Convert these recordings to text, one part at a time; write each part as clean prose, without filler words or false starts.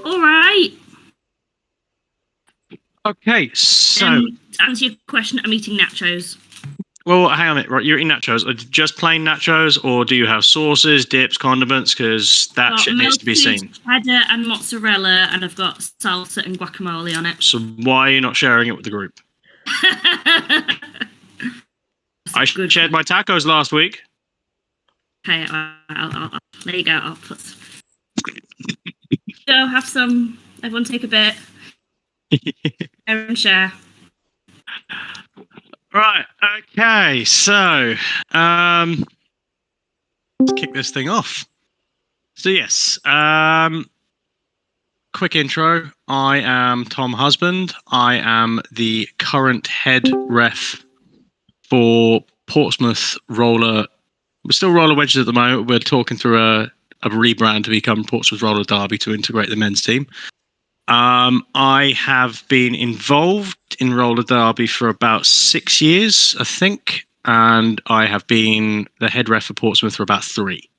All right. Okay, so To answer your question, I'm eating nachos. well, hang on a minute. Right, you're eating nachos. Just plain nachos, or do you have sauces, dips, condiments? Because that shit needs to be seen. Cheddar and mozzarella, and I've got salsa and guacamole on it. So why are you not sharing it with the group? I shared my tacos last week. Okay, I'll there you go. I'll put. Go have some. Everyone take a bit. Everyone share. Right. Okay. So, let's kick this thing off. So yes. Quick intro. I am Tom Husband. I am the current head ref for Portsmouth Roller. We're still Roller Wedges at the moment. We're talking through a rebrand to become Portsmouth Roller Derby to integrate the men's team. I have been involved in Roller Derby for about 6 years, I think, and I have been the head ref for Portsmouth for about 3.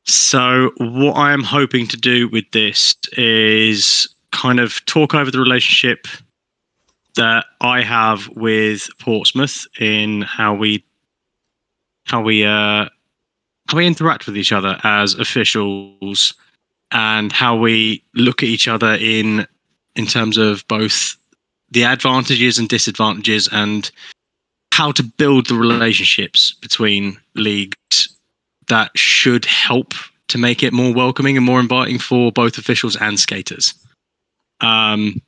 So what I am hoping to do with this is kind of talk over the relationship that I have with Portsmouth in how we interact with each other as officials, and how we look at each other in terms of both the advantages and disadvantages, and how to build the relationships between leagues that should help to make it more welcoming and more inviting for both officials and skaters. One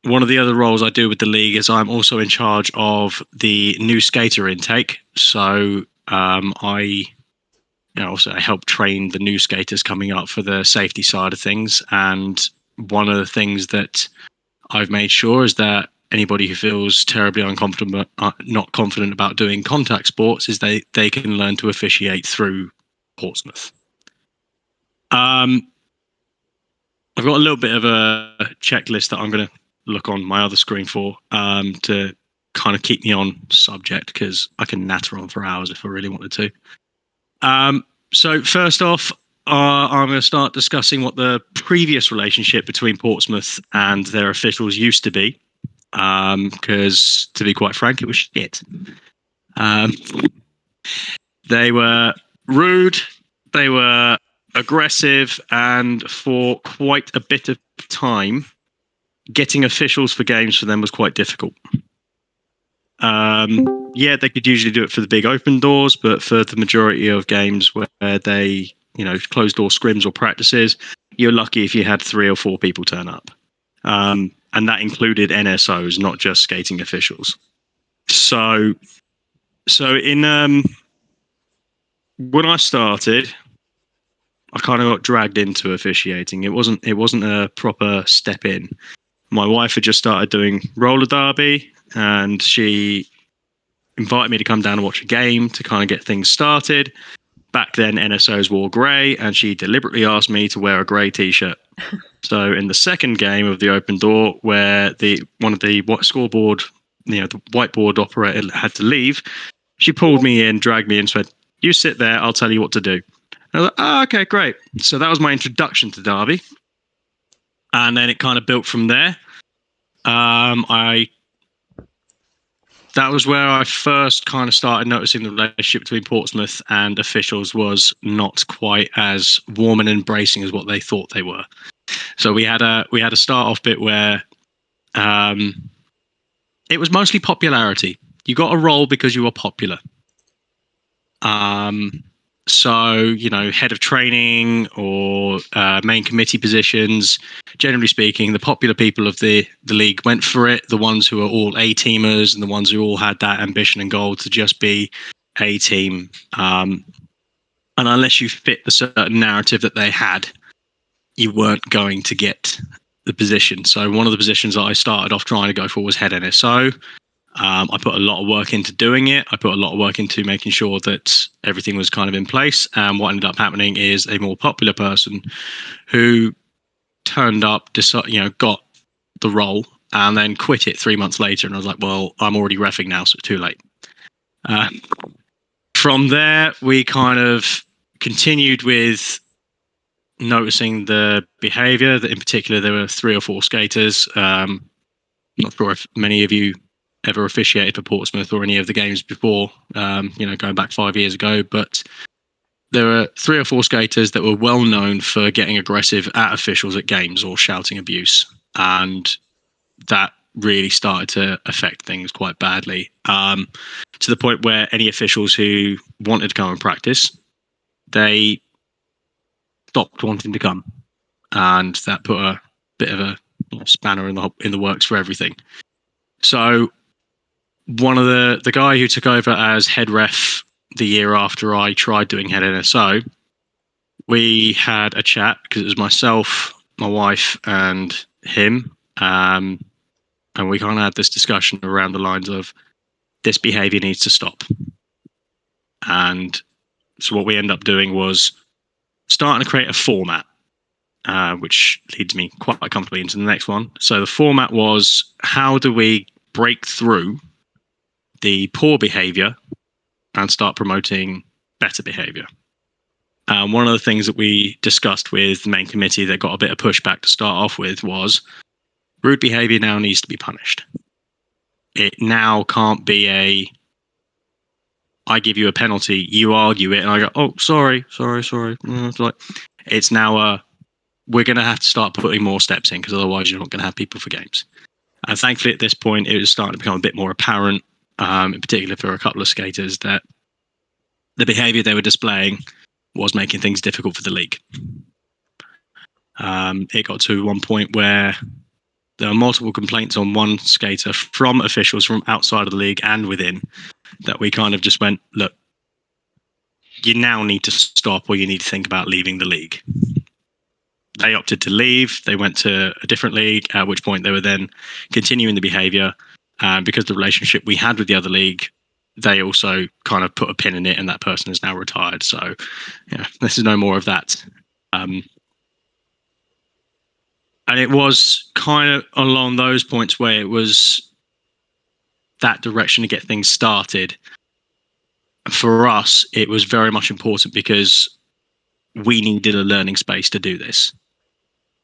of the other roles I do with the league is I'm also in charge of the new skater intake. So I also help train the new skaters coming up for the safety side of things. And one of the things that I've made sure is that anybody who feels terribly not confident about doing contact sports is they can learn to officiate through Portsmouth. I've got a little bit of a checklist that I'm going to look on my other screen for to kind of keep me on subject, because I can natter on for hours if I really wanted to. So first off, I'm going to start discussing what the previous relationship between Portsmouth and their officials used to be, because to be quite frank, it was shit. They were rude, they were aggressive, and for quite a bit of time, getting officials for games for them was quite difficult. Yeah, they could usually do it for the big open doors, but for the majority of games where they, closed door scrims or practices, you're lucky if you had 3 or 4 people turn up. And that included NSOs, not just skating officials. So in when I started, I kind of got dragged into officiating. It wasn't a proper step in. My wife had just started doing roller derby, and she invited me to come down and watch a game to kind of get things started. Back then, NSOs wore grey, and she deliberately asked me to wear a grey t-shirt. So in the second game of the open door, where one of the scoreboard, the whiteboard operator had to leave, she pulled me in, dragged me in, and said, "You sit there, I'll tell you what to do." And I was like, "Oh, okay, great." So that was my introduction to Derby. And then it kind of built from there. That was where I first kind of started noticing the relationship between Portsmouth and officials was not quite as warm and embracing as what they thought they were. So we had a start off bit where it was mostly popularity. You got a role because you were popular. So, head of training or main committee positions, generally speaking, the popular people of the league went for it. The ones who are all A-teamers and the ones who all had that ambition and goal to just be a team. And unless you fit the certain narrative that they had, you weren't going to get the position. So one of the positions that I started off trying to go for was head NSO. I put a lot of work into doing it. I put a lot of work into making sure that everything was kind of in place. And what ended up happening is a more popular person who turned up, got the role, and then quit it 3 months later. And I was like, well, I'm already reffing now, so it's too late. From there, we kind of continued with noticing the behaviour. That in particular, there were 3 or 4 skaters. Not sure if many of you ever officiated for Portsmouth or any of the games before, going back 5 years ago, but there were 3 or 4 skaters that were well known for getting aggressive at officials at games or shouting abuse. And that really started to affect things quite badly, to the point where any officials who wanted to come and practice, they stopped wanting to come. And that put a bit of a spanner in the works for everything. So one of the guy who took over as head ref the year after I tried doing head NSO, we had a chat because it was myself, my wife, and him, and we kind of had this discussion around the lines of this behaviour needs to stop. And so what we ended up doing was starting to create a format, which leads me quite comfortably into the next one. So the format was, how do we break through the poor behaviour and start promoting better behaviour? One of the things that we discussed with the main committee that got a bit of pushback to start off with was rude behaviour now needs to be punished. It now can't be I give you a penalty, you argue it, and I go, oh, sorry. It's now we're going to have to start putting more steps in, because otherwise you're not going to have people for games. And thankfully at this point it was starting to become a bit more apparent, in particular for a couple of skaters, that the behaviour they were displaying was making things difficult for the league. It got to one point where there were multiple complaints on one skater from officials from outside of the league and within, that we kind of just went, look, you now need to stop, or you need to think about leaving the league. They opted to leave. They went to a different league, at which point they were then continuing the behaviour. Because the relationship we had with the other league, they also kind of put a pin in it, and that person is now retired. So, this is no more of that. And it was kind of along those points where it was that direction to get things started. For us, it was very much important because we needed a learning space to do this.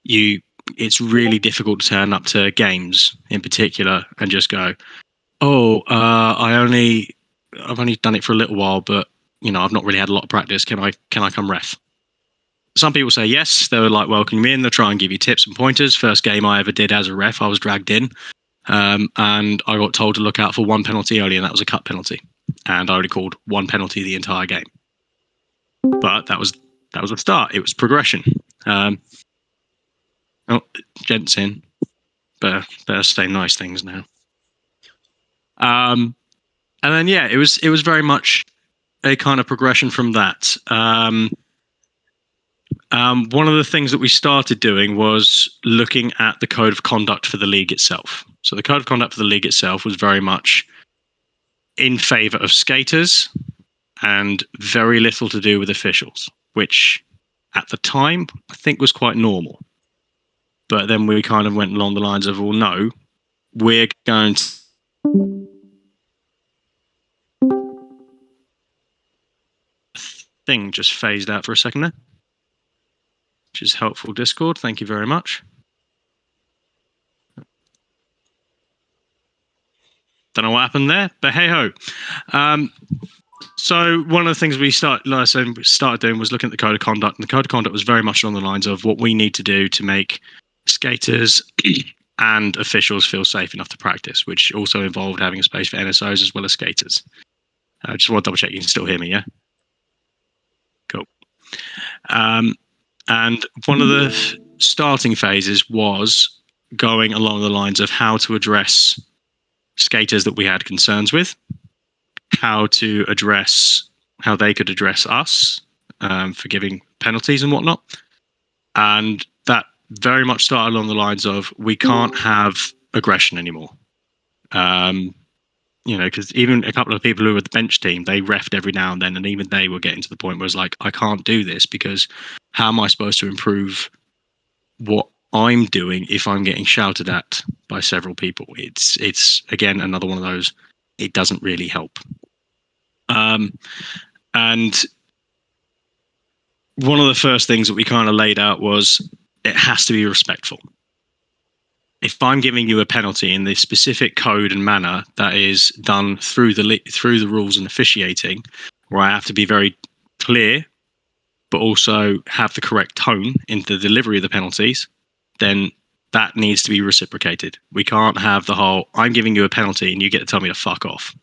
It's really difficult to turn up to games in particular and just go, oh, I've only done it for a little while, but I've not really had a lot of practice. Can I come ref? Some people say yes. They would like welcome you in. They'll try and give you tips and pointers. First game I ever did as a ref, I was dragged in, and I got told to look out for one penalty only, and that was a cut penalty. And I only called one penalty the entire game. But that was a start. It was progression. Gents in. Better say nice things now. And then it was very much a kind of progression from that. One of the things that we started doing was looking at the code of conduct for the league itself. So the code of conduct for the league itself was very much in favour of skaters and very little to do with officials, which at the time I think was quite normal. But then we kind of went along the lines of, well, no, we're going to... Thing just phased out for a second there, which is helpful, Discord. Thank you very much. Don't know what happened there, but hey ho. So one of the things we started doing was looking at the code of conduct, and the code of conduct was very much along the lines of what we need to do to make skaters and officials feel safe enough to practice, which also involved having a space for NSOs as well as skaters. I just want to double check you can still hear me, yeah? Cool. And one of the starting phases was going along the lines of how to address skaters that we had concerns with, how to address how they could address us for giving penalties and whatnot. And that very much started along the lines of, we can't have aggression anymore. Because even a couple of people who were the bench team, they reffed every now and then, and even they were getting to the point where it's like, I can't do this, because how am I supposed to improve what I'm doing if I'm getting shouted at by several people? It's again another one of those, it doesn't really help. And one of the first things that we kind of laid out was it has to be respectful. If I'm giving you a penalty in the specific code and manner that is done through the rules and officiating, where I have to be very clear, but also have the correct tone in the delivery of the penalties, then that needs to be reciprocated. We can't have the whole, I'm giving you a penalty and you get to tell me to fuck off.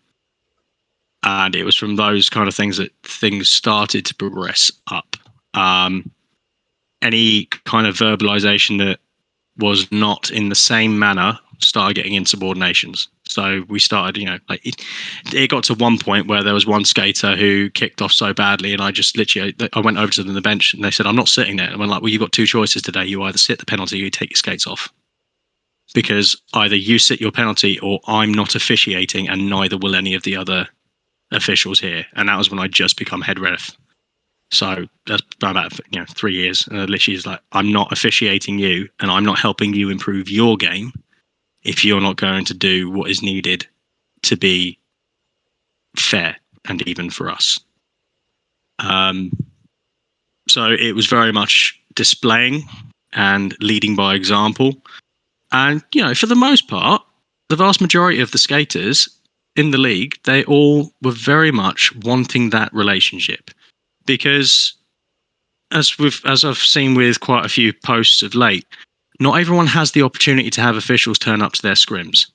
And it was from those kind of things that things started to progress up. Any kind of verbalization that was not in the same manner started getting insubordinations. So we started, like it got to one point where there was one skater who kicked off so badly, and I just literally, I went over to them on the bench and they said, I'm not sitting there. And I'm like, well, you've got two choices today. You either sit the penalty or you take your skates off. Because either you sit your penalty or I'm not officiating, and neither will any of the other officials here. And that was when I just become head ref. So that's about 3 years. And literally is like, I'm not officiating you, and I'm not helping you improve your game if you're not going to do what is needed to be fair and even for us. So it was very much displaying and leading by example. And, for the most part, the vast majority of the skaters in the league, they all were very much wanting that relationship. Because as I've seen with quite a few posts of late, not everyone has the opportunity to have officials turn up to their scrims.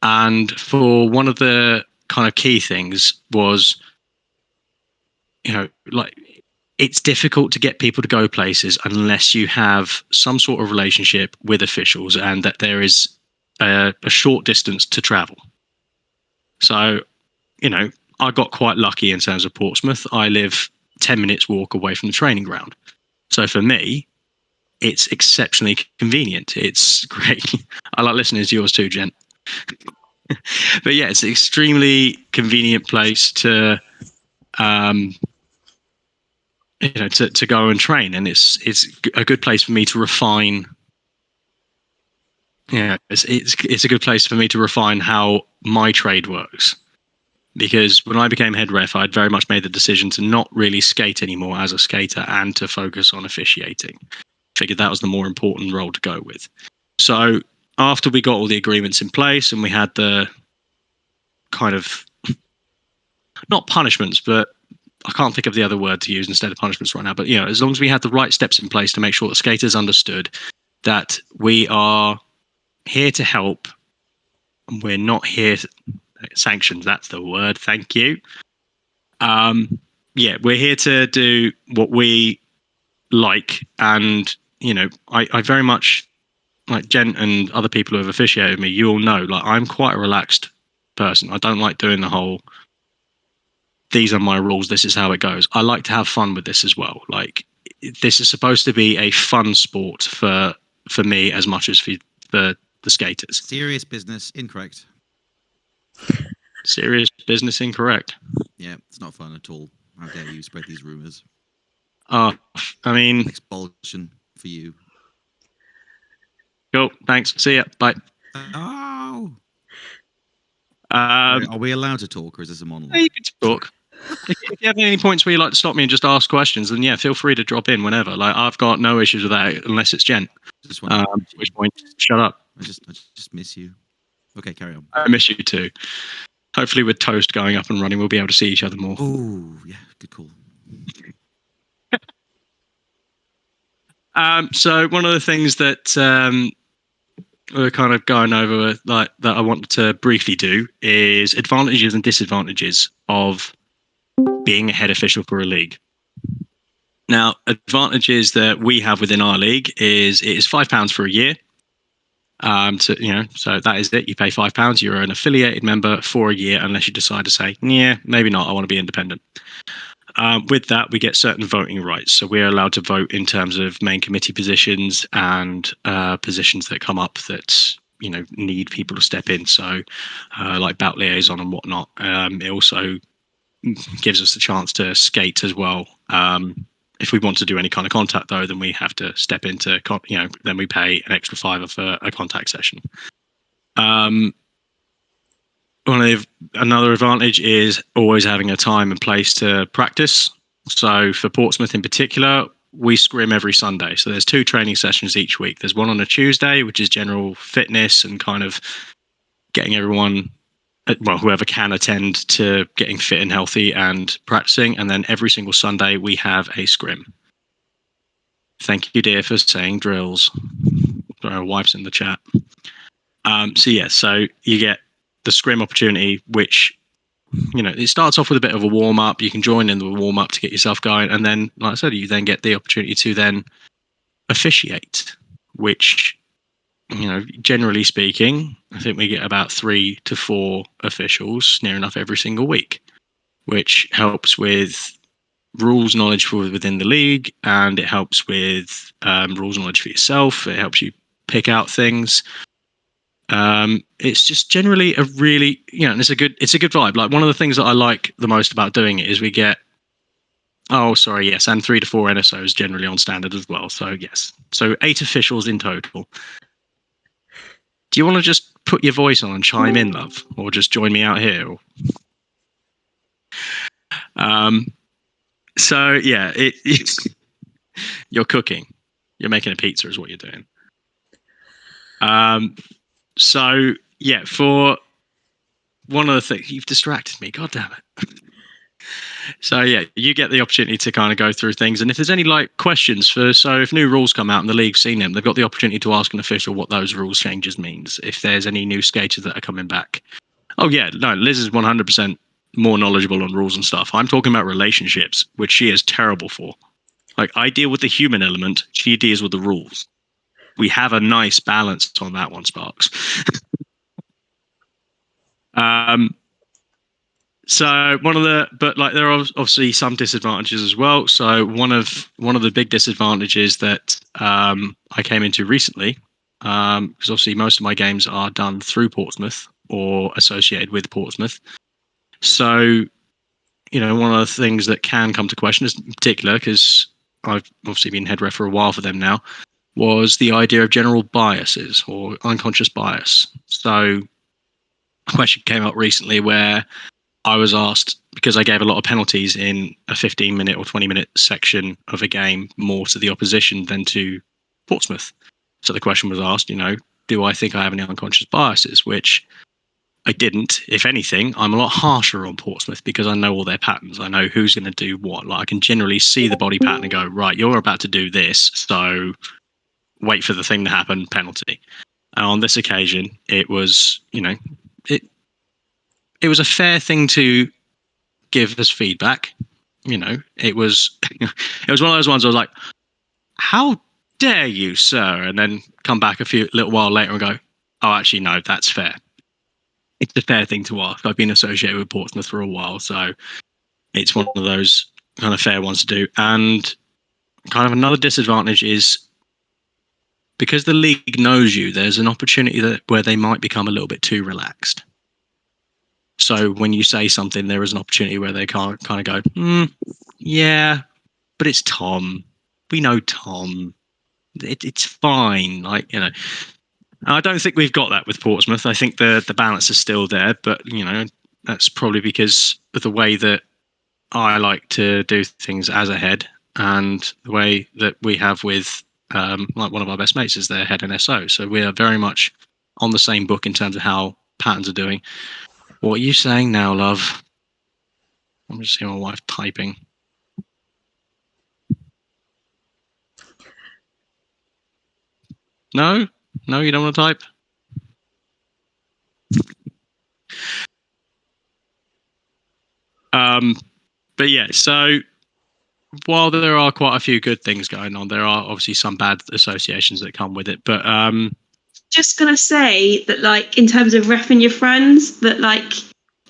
And for one of the kind of key things was, like, it's difficult to get people to go places unless you have some sort of relationship with officials and that there is a short distance to travel. So, I got quite lucky in terms of Portsmouth. I live 10 minutes walk away from the training ground. So for me, it's exceptionally convenient. It's great. I like listening to yours too, gent. But yeah, it's an extremely convenient place to to go and train, and it's a good place for me to refine. It's a good place for me to refine how my trade works. Because when I became head ref, I'd very much made the decision to not really skate anymore as a skater and to focus on officiating. Figured that was the more important role to go with. So after we got all the agreements in place and we had the kind of, not punishments, but I can't think of the other word to use instead of punishments right now, but as long as we had the right steps in place to make sure that skaters understood that we are here to help and we're not here to, sanctions, that's the word, thank you. We're here to do what we like, and I very much, like Jen and other people who have officiated me, you all know, like, I'm quite a relaxed person. I don't like doing the whole, these are my rules, this is how it goes. I like to have fun with this as well. Like, this is supposed to be a fun sport for me as much as for the skaters. Serious business, incorrect. Serious business, incorrect. Yeah, it's not fun at all. How dare you spread these rumours? I mean, expulsion for you. Cool. Thanks. See ya. Bye. Oh. Are we allowed to talk, or is this a monologue? You can talk. If you have any points where you'd like to stop me and just ask questions, then yeah, feel free to drop in whenever. Like, I've got no issues with that unless it's Jen. Which point, shut up. I just miss you. Okay, carry on. I miss you too. Hopefully, with Toast going up and running, we'll be able to see each other more. Oh, yeah, good call. So one of the things that we're kind of going over, like, that I want to briefly do, is advantages and disadvantages of being a head official for a league. Now, advantages that we have within our league is it is £5 for a year. So that is it. You pay £5. You're an affiliated member for a year, unless you decide to say, yeah, maybe not. I want to be independent. With that, we get certain voting rights. So we're allowed to vote in terms of main committee positions and positions that come up that need people to step in. So like bout liaison and whatnot. It also gives us the chance to skate as well. If we want to do any kind of contact, though, then we have to step into, then we pay an extra £5 for a contact session. Another advantage is always having a time and place to practice. So for Portsmouth in particular, we scrim every Sunday. So there's 2 training sessions each week. There's one on a Tuesday, which is general fitness and kind of getting everyone, well, whoever can attend, to getting fit and healthy and practicing. And then every single Sunday we have a scrim. Thank you, dear, for saying drills. Our wife's in the chat. So you get the scrim opportunity, which, you know, it starts off with a bit of a warm up. You can join in the warm up to get yourself going, and then, like I said, you then get the opportunity to then officiate, which, you know, generally speaking, I think we get about 3 to 4 officials near enough every single week, which helps with rules knowledge for within the league, and it helps with rules knowledge for yourself. It helps you pick out things. It's just generally a really, you know, and it's a good vibe. Like, one of the things that I like the most about doing it is we get, and 3 to 4 NSOs generally on standard as well. So yes, so 8 officials in total. Do you want to just put your voice on and chime in, love, or just join me out here? So yeah, it's you're cooking, you're making a pizza, is what you're doing. So yeah, for one of the things, you've distracted me. God damn it. So yeah, you get the opportunity to kind of go through things, and if there's any like questions if new rules come out and the league's seen them, they've got the opportunity to ask an official what those rules changes means. If there's any new skaters that are coming back. Oh yeah, no, Liz is 100% more knowledgeable on rules and stuff. I'm talking about relationships, which she is terrible for. Like, I deal with the human element, she deals with the rules. We have a nice balance on that one, Sparks. So there are obviously some disadvantages as well. So one of the big disadvantages that I came into recently, because obviously most of my games are done through Portsmouth or associated with Portsmouth. So, you know, one of the things that can come to question, is in particular, because I've obviously been head ref for a while for them now, was the idea of general biases or unconscious bias. So a question came up recently where I was asked, because I gave a lot of penalties in a 15-minute or 20-minute section of a game, more to the opposition than to Portsmouth. So the question was asked, you know, do I think I have any unconscious biases? Which I didn't. If anything, I'm a lot harsher on Portsmouth because I know all their patterns. I know who's going to do what. Like, I can generally see the body pattern and go, right, you're about to do this, so wait for the thing to happen, penalty. And on this occasion, it was, you know, it was a fair thing to give as feedback. You know, it was one of those ones I was like, how dare you, sir? And then come back a little while later and go, oh, actually, no, that's fair. It's a fair thing to ask. I've been associated with Portsmouth for a while, so it's one of those kind of fair ones to do. And kind of another disadvantage is, because the league knows you, there's an opportunity where they might become a little bit too relaxed. So when you say something, there is an opportunity where they can't kind of go, yeah, but it's Tom. We know Tom. It's fine. Like, you know, I don't think we've got that with Portsmouth. I think the balance is still there, but, you know, that's probably because of the way that I like to do things as a head, and the way that we have with like one of our best mates is their head NSO. So we are very much on the same book in terms of how patterns are doing. What are you saying now, love? I'm just seeing my wife typing. No, you don't want to type? But yeah, so while there are quite a few good things going on, there are obviously some bad associations that come with it. But just gonna say that, like, in terms of reffing your friends, that like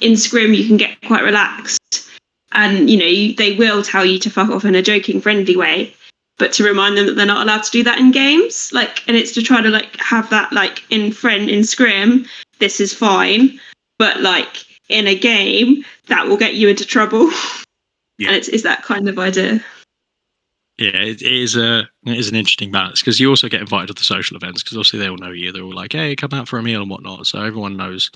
in scrim you can get quite relaxed, and you know they will tell you to fuck off in a joking, friendly way, but to remind them that they're not allowed to do that in games. Like, and it's to try to like have that like in scrim, this is fine, but like in a game that will get you into trouble. Yeah. And it's that kind of idea. Yeah, it is an interesting balance, because you also get invited to the social events, because obviously they all know you. They're all like, hey, come out for a meal and whatnot. So everyone knows.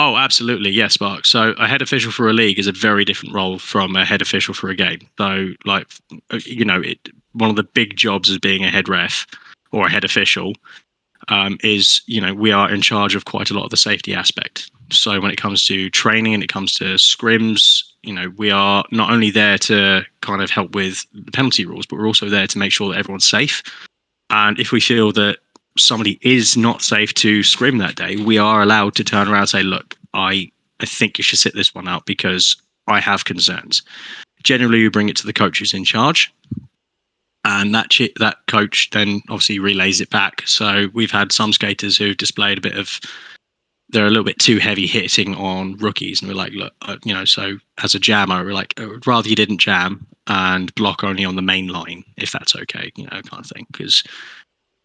Oh, absolutely. Yes, Mark. So a head official for a league is a very different role from a head official for a game. So, like, one of the big jobs as being a head ref or a head official is, we are in charge of quite a lot of the safety aspect. So when it comes to training and it comes to scrims, we are not only there to kind of help with the penalty rules, but we're also there to make sure that everyone's safe. And if we feel that somebody is not safe to scrim that day, we are allowed to turn around and say, look, I think you should sit this one out because I have concerns. Generally, we bring it to the coach who's in charge. And that coach then obviously relays it back. So we've had some skaters who've displayed they're a little bit too heavy hitting on rookies. And we're like, look, so as a jammer, we're like, rather you didn't jam and block only on the main line, if that's okay, kind of thing. Because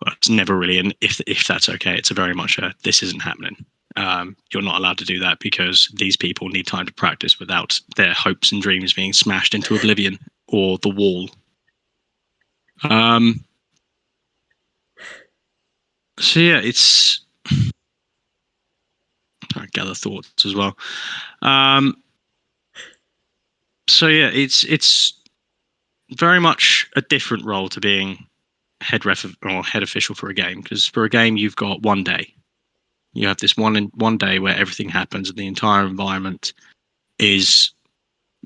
it's never really an if that's okay. It's a very much a this isn't happening. You're not allowed to do that because these people need time to practice without their hopes and dreams being smashed into oblivion or the wall. So yeah, it's I gather thoughts as well. So yeah, it's very much a different role to being head ref or head official for a game, because for a game you've got one day. You have this one day where everything happens and the entire environment is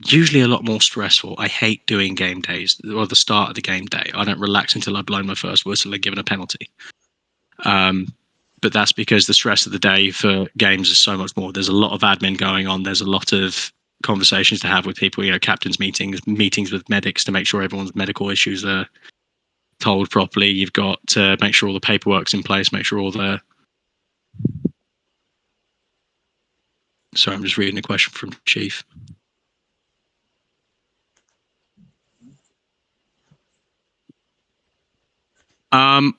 usually a lot more stressful. I hate doing game days or the start of the game day. I don't relax until I've blown my first whistle and given a penalty. But that's because the stress of the day for games is so much more. There's a lot of admin going on. There's a lot of conversations to have with people, captains meetings with medics to make sure everyone's medical issues are told properly. You've got to make sure all the paperwork's in place, make sure all the... Sorry, I'm just reading a question from Chief.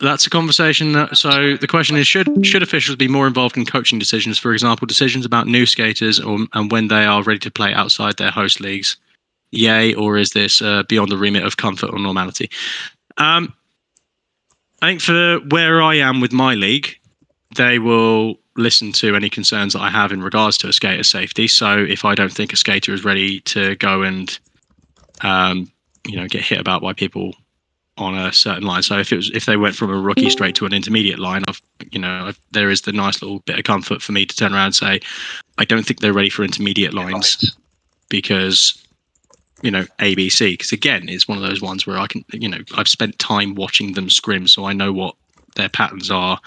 That's a conversation. So the question is, should officials be more involved in coaching decisions? For example, decisions about new skaters and when they are ready to play outside their host leagues. Yay, or is this beyond the remit of comfort or normality? I think for where I am with my league, they will listen to any concerns that I have in regards to a skater's safety. So if I don't think a skater is ready to go and get hit about by people on a certain line. So if they went from a rookie straight to an intermediate line, there is the nice little bit of comfort for me to turn around and say, I don't think they're ready for intermediate lines because, ABC. Because again, it's one of those ones where I can, I've spent time watching them scrim, so I know what their patterns are.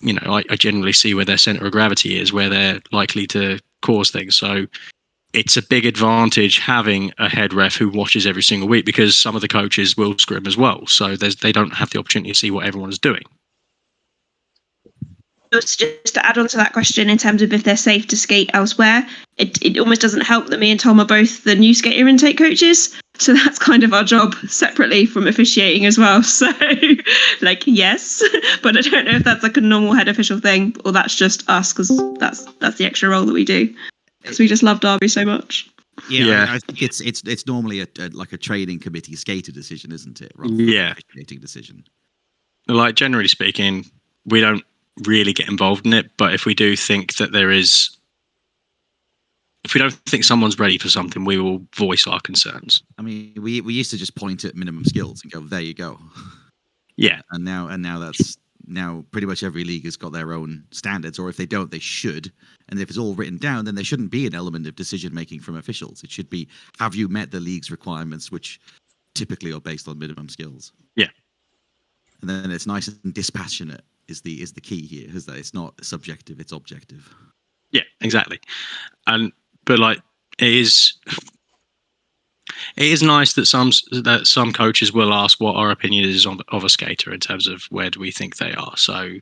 I generally see where their center of gravity is, where they're likely to cause things. So it's a big advantage having a head ref who watches every single week, because some of the coaches will scrim as well. So they don't have the opportunity to see what everyone is doing. Just to add on to that question, in terms of if they're safe to skate elsewhere, it almost doesn't help that me and Tom are both the new skater intake coaches. So that's kind of our job separately from officiating as well. So yes, but I don't know if that's like a normal head official thing or that's just us, because that's the extra role that we do. Because we just love Derby so much. Yeah. I think it's normally like a training committee skater decision, isn't it? Rather than an officiating decision. Like, generally speaking, we don't really get involved in it, but if we do think that if we don't think someone's ready for something, we will voice our concerns. I mean, we used to just point at minimum skills and go, there you go. Yeah. And now that's pretty much every league has got their own standards, or if they don't, they should. And if it's all written down, then there shouldn't be an element of decision making from officials. It should be, have you met the league's requirements, which typically are based on minimum skills. Yeah. And then it's nice and dispassionate is the key here, is that it's not subjective, it's objective. Yeah, exactly. But like, it is nice that some coaches will ask what our opinion is of a skater in terms of where do we think they are. So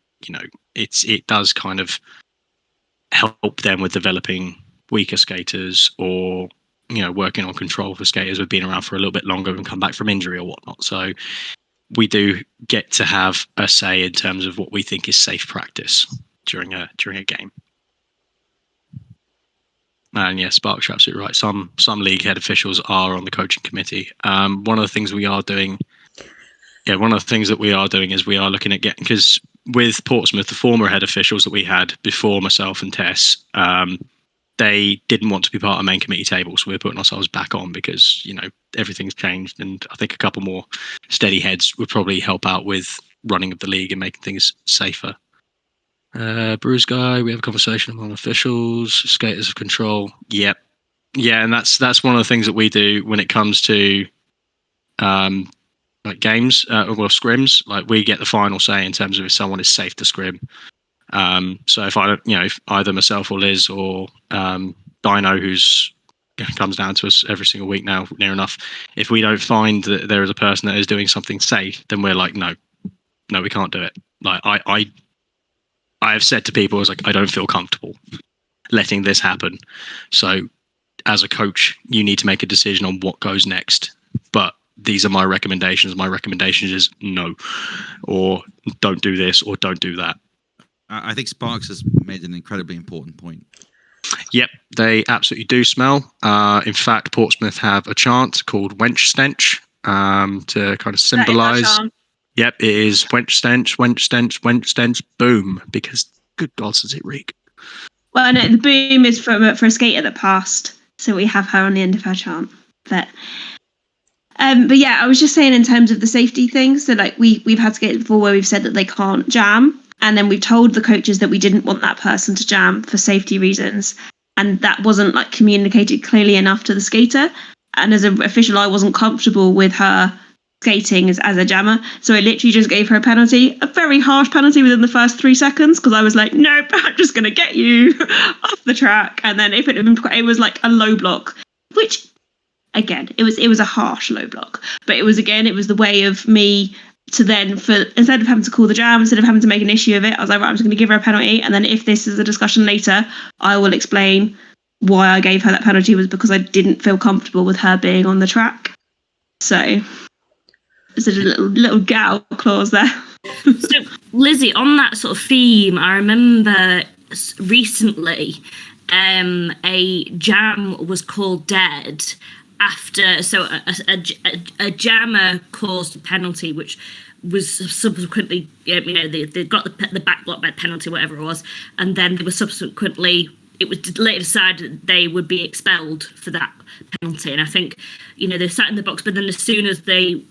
it does kind of help them with developing weaker skaters, or working on control for skaters who've been around for a little bit longer and come back from injury or whatnot. So we do get to have a say in terms of what we think is safe practice during a game. And yeah, Sparks, you're absolutely right. Some league head officials are on the coaching committee. One of the things that we are doing is we are looking at getting, because with Portsmouth, the former head officials that we had before myself and Tess, they didn't want to be part of main committee table, so we're putting ourselves back on because everything's changed, and I think a couple more steady heads would probably help out with running of the league and making things safer. Bruise guy, we have a conversation among officials. Skaters of control. Yep, yeah, and that's one of the things that we do when it comes to like games, scrims. Like we get the final say in terms of if someone is safe to scrim. So if I don't, if either myself or Liz or Dino, who's comes down to us every single week now, near enough, if we don't find that there is a person that is doing something safe, then we're like, no, we can't do it. Like I have said to people, I was like, I don't feel comfortable letting this happen. So as a coach, you need to make a decision on what goes next. But these are my recommendations. My recommendation is no, or don't do this, or don't do that. I think Sparks has made an incredibly important point. Yep, they absolutely do smell. In fact, Portsmouth have a chant called Wench Stench to kind of symbolise. Yep, it is Wench Stench, Wench Stench, Wench Stench, boom, because good God, does it reek. Well, no, the boom is for a skater that passed, so we have her on the end of her chant. But yeah, I was just saying in terms of the safety things, so like we've had skaters before where we've said that they can't jam, and then we've told the coaches that we didn't want that person to jam for safety reasons, and that wasn't like communicated clearly enough to the skater. And as an official, I wasn't comfortable with her skating as a jammer, so I literally just gave her a penalty, a very harsh penalty within the first 3 seconds, because I was like, nope, I'm just going to get you off the track. And then if it had been, it was like a low block, which again, it was a harsh low block, but it was the way of me to then, for instead of having to call the jam, instead of having to make an issue of it, I was like, right, I'm just going to give her a penalty, and then if this is a discussion later, I will explain why I gave her that penalty was because I didn't feel comfortable with her being on the track. So there's a little gal clause there. So Lizzie, on that sort of theme, I remember recently a jam was called dead after, so a jammer caused a penalty, which was subsequently, they got the back block by penalty, whatever it was, and then they were subsequently, it was later decided that they would be expelled for that penalty. And I think, they sat in the box, but then as soon as they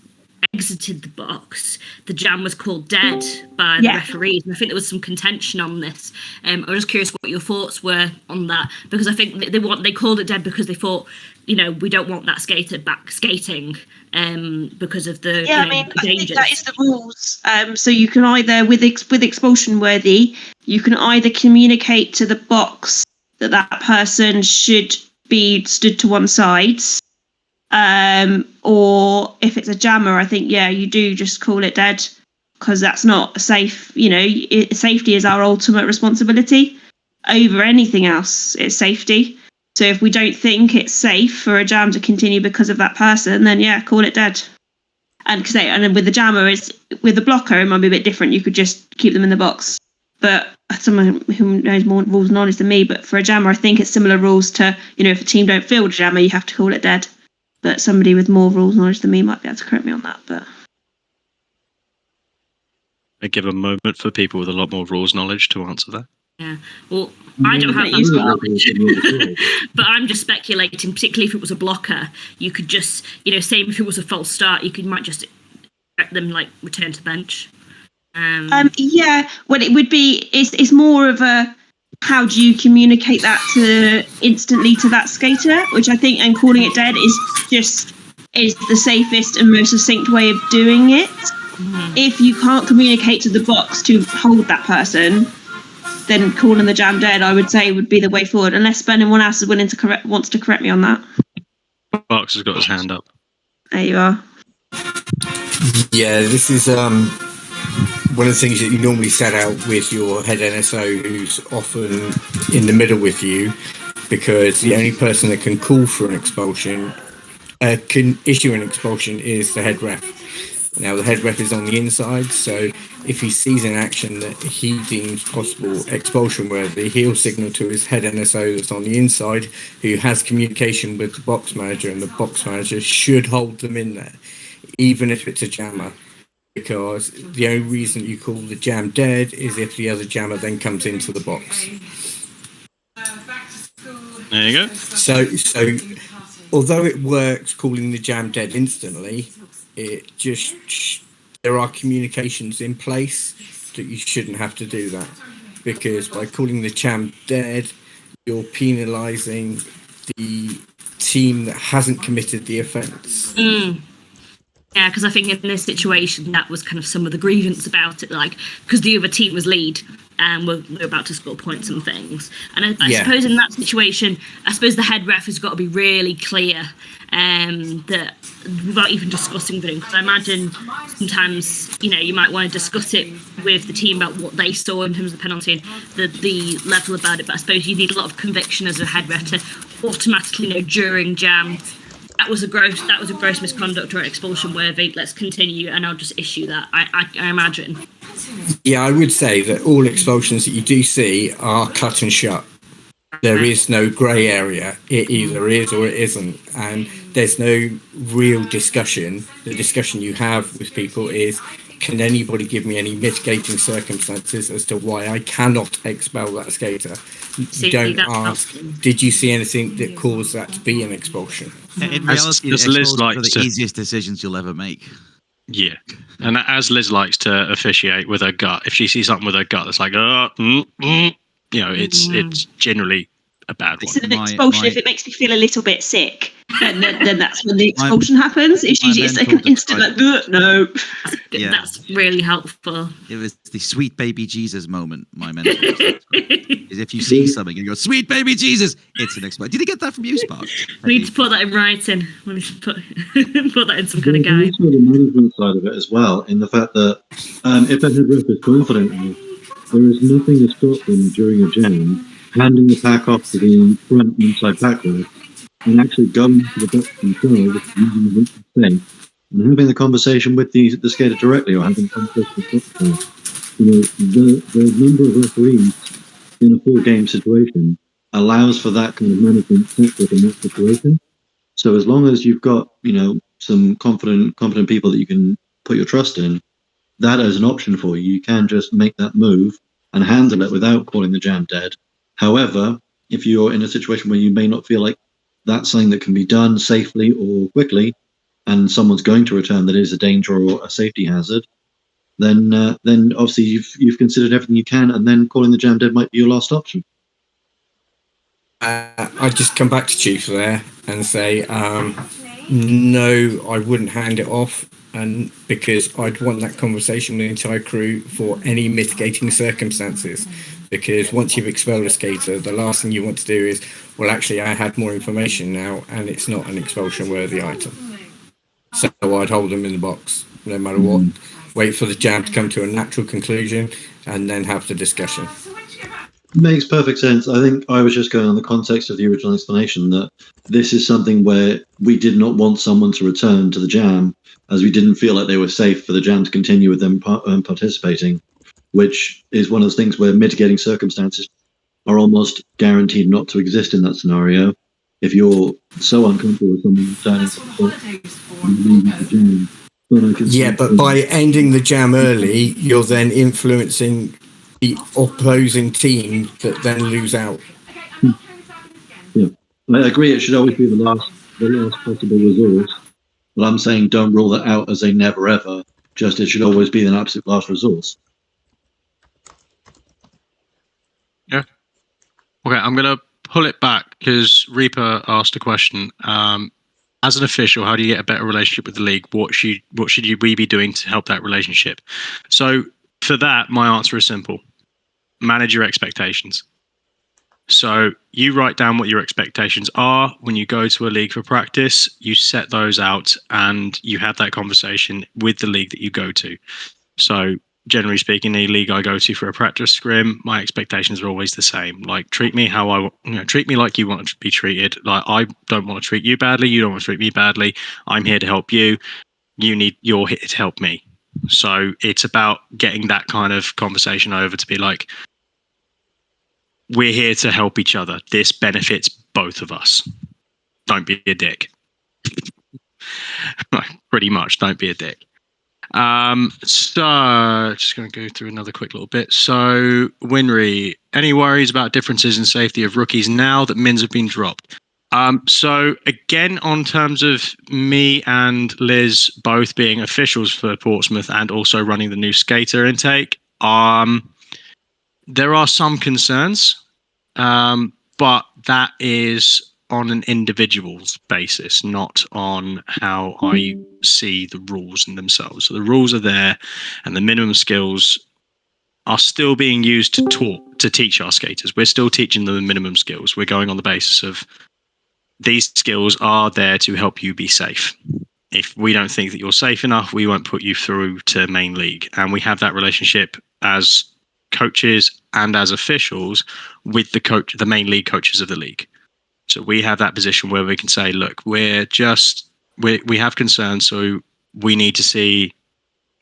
exited the box, the jam was called dead by the referees, and I think there was some contention on this. I was just curious what your thoughts were on that, because I think they called it dead because they thought, we don't want that skater back skating because of the the dangers. I think that is the rules. So you can either with expulsion worthy, you can either communicate to the box that person should be stood to one side, or if it's a jammer, I think you do just call it dead, because that's not safe. Safety is our ultimate responsibility over anything else. It's safety. So if we don't think it's safe for a jam to continue because of that person, then call it dead. And then with the jammer, with the blocker, it might be a bit different. You could just keep them in the box. But someone who knows more rules and knowledge than me, but for a jammer, I think it's similar rules to, if a team don't field a jammer, you have to call it dead. But somebody with more rules knowledge than me might be able to correct me on that. But I give a moment for people with a lot more rules knowledge to answer that. Yeah, well, I don't have that knowledge, but I'm just speculating, particularly if it was a blocker, you could just, same if it was a false start, you might just let them, return to the bench. Well, it would be, it's more of a, how do you communicate that instantly to that skater, which I think, and calling it dead is the safest and most succinct way of doing it. Mm-hmm. If you can't communicate to the box to hold that person, then calling the jam dead, I would say, would be the way forward, unless anyone else is willing to wants to correct me on that. Box has got his hand up. There you are. Yeah, this is one of the things that you normally set out with your head NSO, who's often in the middle with you, because the only person that can call for an expulsion, can issue an expulsion, is the head ref. Now, the head ref is on the inside, so if he sees an action that he deems possible expulsion worthy, he'll signal to his head NSO that's on the inside, who has communication with the box manager, and the box manager should hold them in there, even if it's a jammer. because the only reason you call the jam dead is if the other jammer then comes into the box. There you go. So although it works calling the jam dead instantly, it just there are communications in place that you shouldn't have to do that, because by calling the jam dead, you're penalising the team that hasn't committed the offence. Yeah, because I think in this situation, that was kind of some of the grievance about it, like, because the other team was lead and we're about to score points and things. And I suppose in that situation, I suppose the head ref has got to be really clear that without even discussing things. Because I imagine sometimes, you might want to discuss it with the team about what they saw in terms of the penalty and the level about it. But I suppose you need a lot of conviction as a head ref to automatically know during jam, that was a gross misconduct or expulsion worthy. Let's continue, and I'll just issue that. I imagine. Yeah, I would say that all expulsions that you do see are cut and shut. There is no grey area. It either is or it isn't, and there's no real discussion. The discussion you have with people is, can anybody give me any mitigating circumstances as to why I cannot expel that skater? You don't ask, did you see anything that caused that to be an expulsion? In reality, as Liz expulsions are likes the to- easiest decisions you'll ever make. Yeah, and as Liz likes to officiate with her gut, if she sees something with her gut that's like, it's generally a bad It's one. an expulsion if it makes me feel a little bit sick. Then that's when the expulsion happens. It's usually it's like an instant like, no. Yeah. That's really helpful. It was the sweet baby Jesus moment, my mentor is if you see something and you go, sweet baby Jesus, it's an expulsion. Did he get that from you, Spark? We need to put that in writing. We need to put that in some kind of guide. There's also the management side of it as well, in the fact that if a head ref is confident enough, there is nothing to stop them during a jam handing the pack off to the front inside pack ref and actually going to the box themselves using the safe and having the conversation with the skater directly, or having a conversation with the skater. The number of referees in a full game situation allows for that kind of management tactic in that situation. So as long as you've got, some competent people that you can put your trust in, that is an option for you. You can just make that move and handle it without calling the jam dead. However, if you're in a situation where you may not feel like that's something that can be done safely or quickly, and someone's going to return that is a danger or a safety hazard, then obviously you've considered everything you can, and then calling the jam dead might be your last option. I'd just come back to Chief there and say, no, I wouldn't hand it off, and because I'd want that conversation with the entire crew for any mitigating circumstances. Because once you've expelled a skater, the last thing you want to do is, well, actually, I had more information now, and it's not an expulsion-worthy item. So I'd hold them in the box, no matter what. Wait for the jam to come to a natural conclusion, and then have the discussion. Makes perfect sense. I think I was just going on the context of the original explanation that this is something where we did not want someone to return to the jam, as we didn't feel like they were safe for the jam to continue with them participating, which is one of those things where mitigating circumstances are almost guaranteed not to exist in that scenario. If you're so uncomfortable with someone returning to the jam. But by ending the jam early, you're then influencing the opposing team that then lose out. Yeah, I agree. It should always be the last possible resource. But I'm saying don't rule that out as a never ever. Just it should always be an absolute last resource. Yeah. Okay, I'm going to pull it back because Reaper asked a question. As an official, how do you get a better relationship with the league? What should we be doing to help that relationship? So for that, my answer is simple. Manage your expectations. So you write down what your expectations are when you go to a league for practice, you set those out and you have that conversation with the league that you go to. So generally speaking, the league I go to for a practice scrim, my expectations are always the same. Like treat me treat me like you want to be treated. Like I don't want to treat you badly. You don't want to treat me badly. I'm here to help you. You're here to help me. So it's about getting that kind of conversation over to be like, we're here to help each other. This benefits both of us. Don't be a dick. Pretty much, don't be a dick. So just going to go through another quick little bit. So Winry, any worries about differences in safety of rookies now that mins have been dropped? So again, on terms of me and Liz both being officials for Portsmouth and also running the new skater intake, there are some concerns, but that is on an individual's basis, not on how I see the rules in themselves. So the rules are there, and the minimum skills are still being used to teach our skaters. We're still teaching them the minimum skills. We're going on the basis of these skills are there to help you be safe. If we don't think that you're safe enough, we won't put you through to main league. And we have that relationship as coaches and as officials with the main league coaches of the league. So we have that position where we can say, look, we have concerns, so we need to see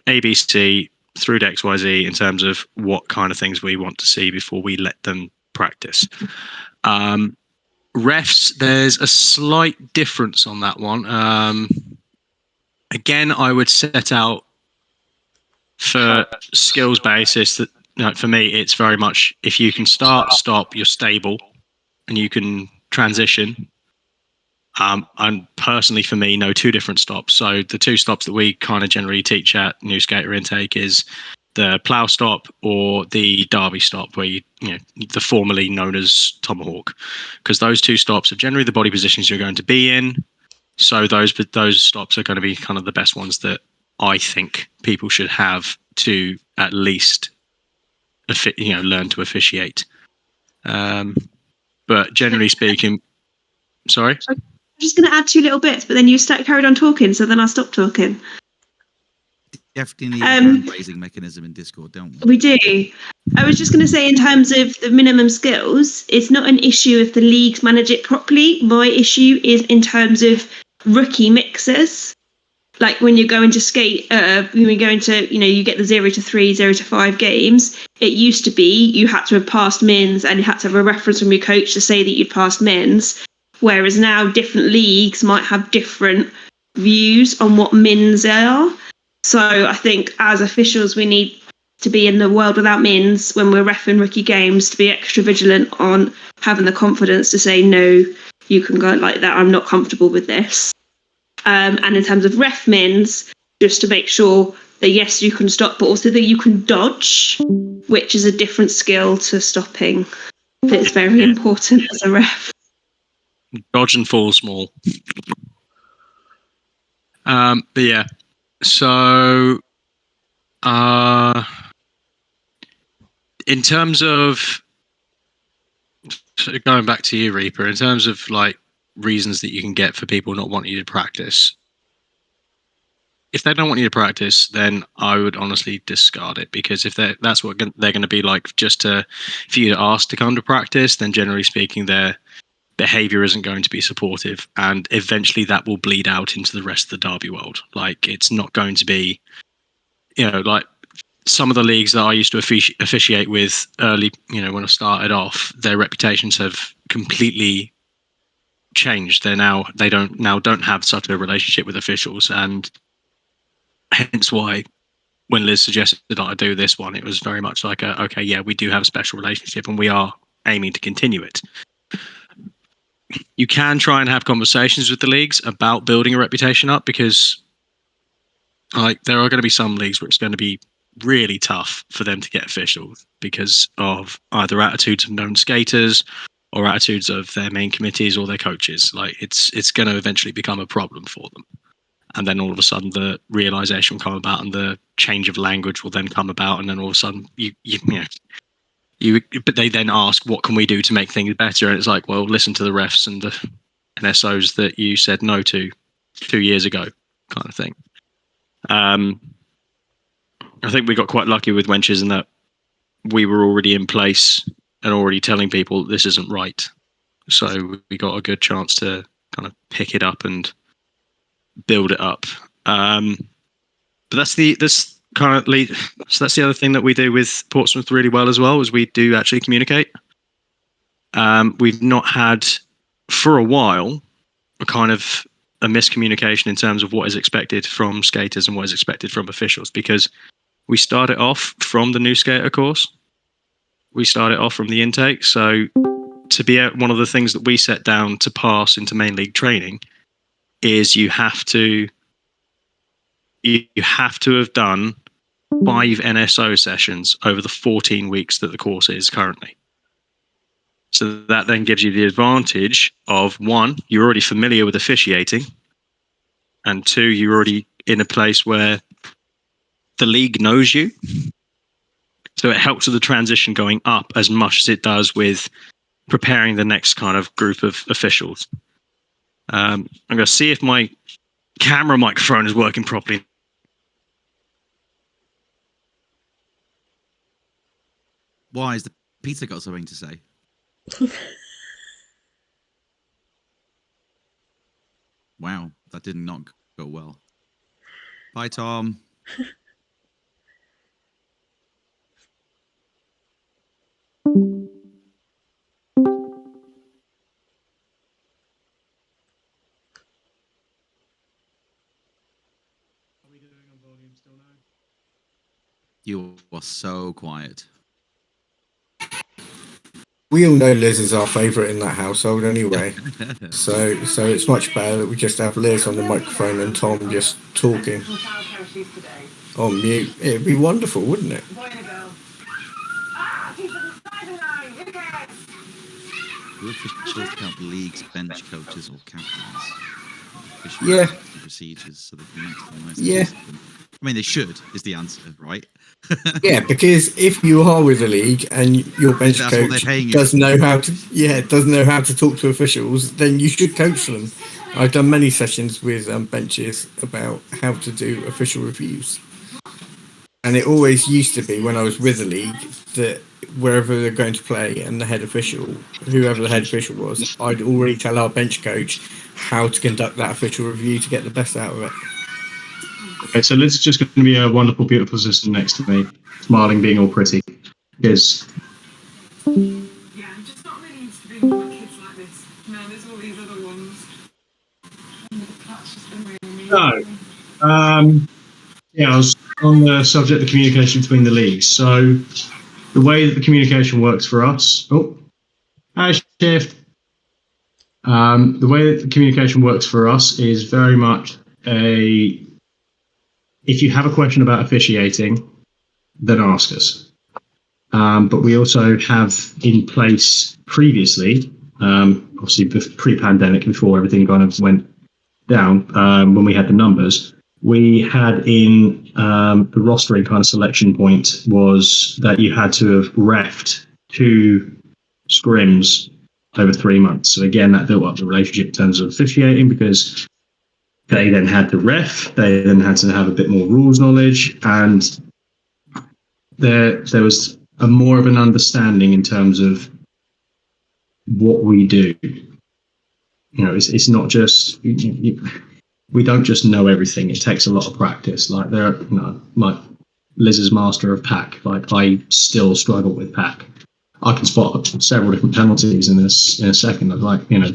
ABC through to XYZ in terms of what kind of things we want to see before we let them practice. Refs, there's a slight difference on that one. Again, I would set out for skills basis that, for me, it's very much if you can start, stop, you're stable, and you can transition. And personally, for me, know two different stops. So the two stops that we kind of generally teach at New Skater Intake is the plough stop or the derby stop, where the formerly known as tomahawk, because those two stops are generally the body positions you're going to be in. So those stops are going to be kind of the best ones that I think people should have to at least learn to officiate. But generally speaking, sorry. I'm just going to add two little bits, but then you carried on talking, so then I'll stop talking. Definitely a hand-raising mechanism in Discord, don't we? We do. I was just going to say, in terms of the minimum skills, it's not an issue if the leagues manage it properly. My issue is in terms of rookie mixers. Like when you're going to skate, when you're going to, you get the 0 to 3, 0 to 5 games. It used to be you had to have passed mins and you had to have a reference from your coach to say that you'd passed mins. Whereas now different leagues might have different views on what mins are. So I think as officials, we need to be in the world without mins when we're reffing rookie games, to be extra vigilant on having the confidence to say, no, you can go like that. I'm not comfortable with this. And in terms of ref mins, just to make sure that, yes, you can stop, but also that you can dodge, which is a different skill to stopping. It's very important as a ref. Dodge and fall small. But yeah, so in terms of going back to you, Reaper, in terms of like reasons that you can get for people not wanting you to practice, if they don't want you to practice, then I would honestly discard it, because if that's what they're going to be like just for you to ask to come to practice, then generally speaking their behavior isn't going to be supportive, and eventually that will bleed out into the rest of the derby world. Like, it's not going to be, like some of the leagues that I used to officiate with early, when I started off, their reputations have completely changed. They don't have such a relationship with officials, and hence why when Liz suggested that I do this one, it was very much like okay, yeah, we do have a special relationship and we are aiming to continue it. You can try and have conversations with the leagues about building a reputation up, because like there are going to be some leagues where it's going to be really tough for them to get officials because of either attitudes of known skaters or attitudes of their main committees or their coaches. Like it's going to eventually become a problem for them. And then all of a sudden the realization will come about and the change of language will then come about. And then all of a sudden but they then ask, what can we do to make things better? And it's like, well, listen to the refs and the NSOs that you said no to 2 years ago, kind of thing. I think we got quite lucky with Wenches in that we were already in place and already telling people this isn't right. So we got a good chance to kind of pick it up and build it up. But that's the other thing that we do with Portsmouth really well as well, is we do actually communicate. We've not had for a while a kind of a miscommunication in terms of what is expected from skaters and what is expected from officials, because we started off from the new skater course. We started off from the intake. So to be one of the things that we set down to pass into main league training is you have to have done 5 NSO sessions over the 14 weeks that the course is currently. So that then gives you the advantage of, 1, you're already familiar with officiating, and 2, you're already in a place where the league knows you. So it helps with the transition going up as much as it does with preparing the next kind of group of officials. I'm going to see if my camera microphone is working properly. Why has the pizza got something to say? Wow, that did not go well. Bye, Tom. You are so quiet. We all know Liz is our favourite in that household anyway. So it's much better that we just have Liz on the microphone and Tom just talking on mute. It'd be wonderful, wouldn't it? Do officials count the league's bench coaches or captains? Yeah. Procedures so they can maximize Yeah. them. I mean, they should, is the answer, right? Yeah, because if you are with the league and your bench That's what coach they're paying you doesn't for. know how to talk to officials, then you should coach them. I've done many sessions with benches about how to do official reviews, and it always used to be when I was with the league that wherever they're going to play and the head official, whoever the head official was, I'd already tell our bench coach how to conduct that official review to get the best out of it. Okay, so Liz is just going to be a wonderful, beautiful sister next to me, smiling, being all pretty. Because Yeah, I'm just not really used to being with kids like this. No, there's all these other ones. And that's just been really mean. I was on the subject of communication between the leagues. So the way that the communication works for us. Hi, Shift. The way that the communication works for us is very much if you have a question about officiating, then ask us. But we also have in place previously, obviously pre-pandemic, before everything kind of went down, when we had the numbers, we had in the rostering kind of selection point was that you had to have refed 2 scrims over 3 months. So again, that built up the relationship in terms of officiating, because they then had to ref, they then had to have a bit more rules knowledge, and there was a more of an understanding in terms of what we do. You know, it's not just we don't just know everything. It takes a lot of practice. Like like Liz is master of pack. Like I still struggle with pack. I can spot several different penalties in a second.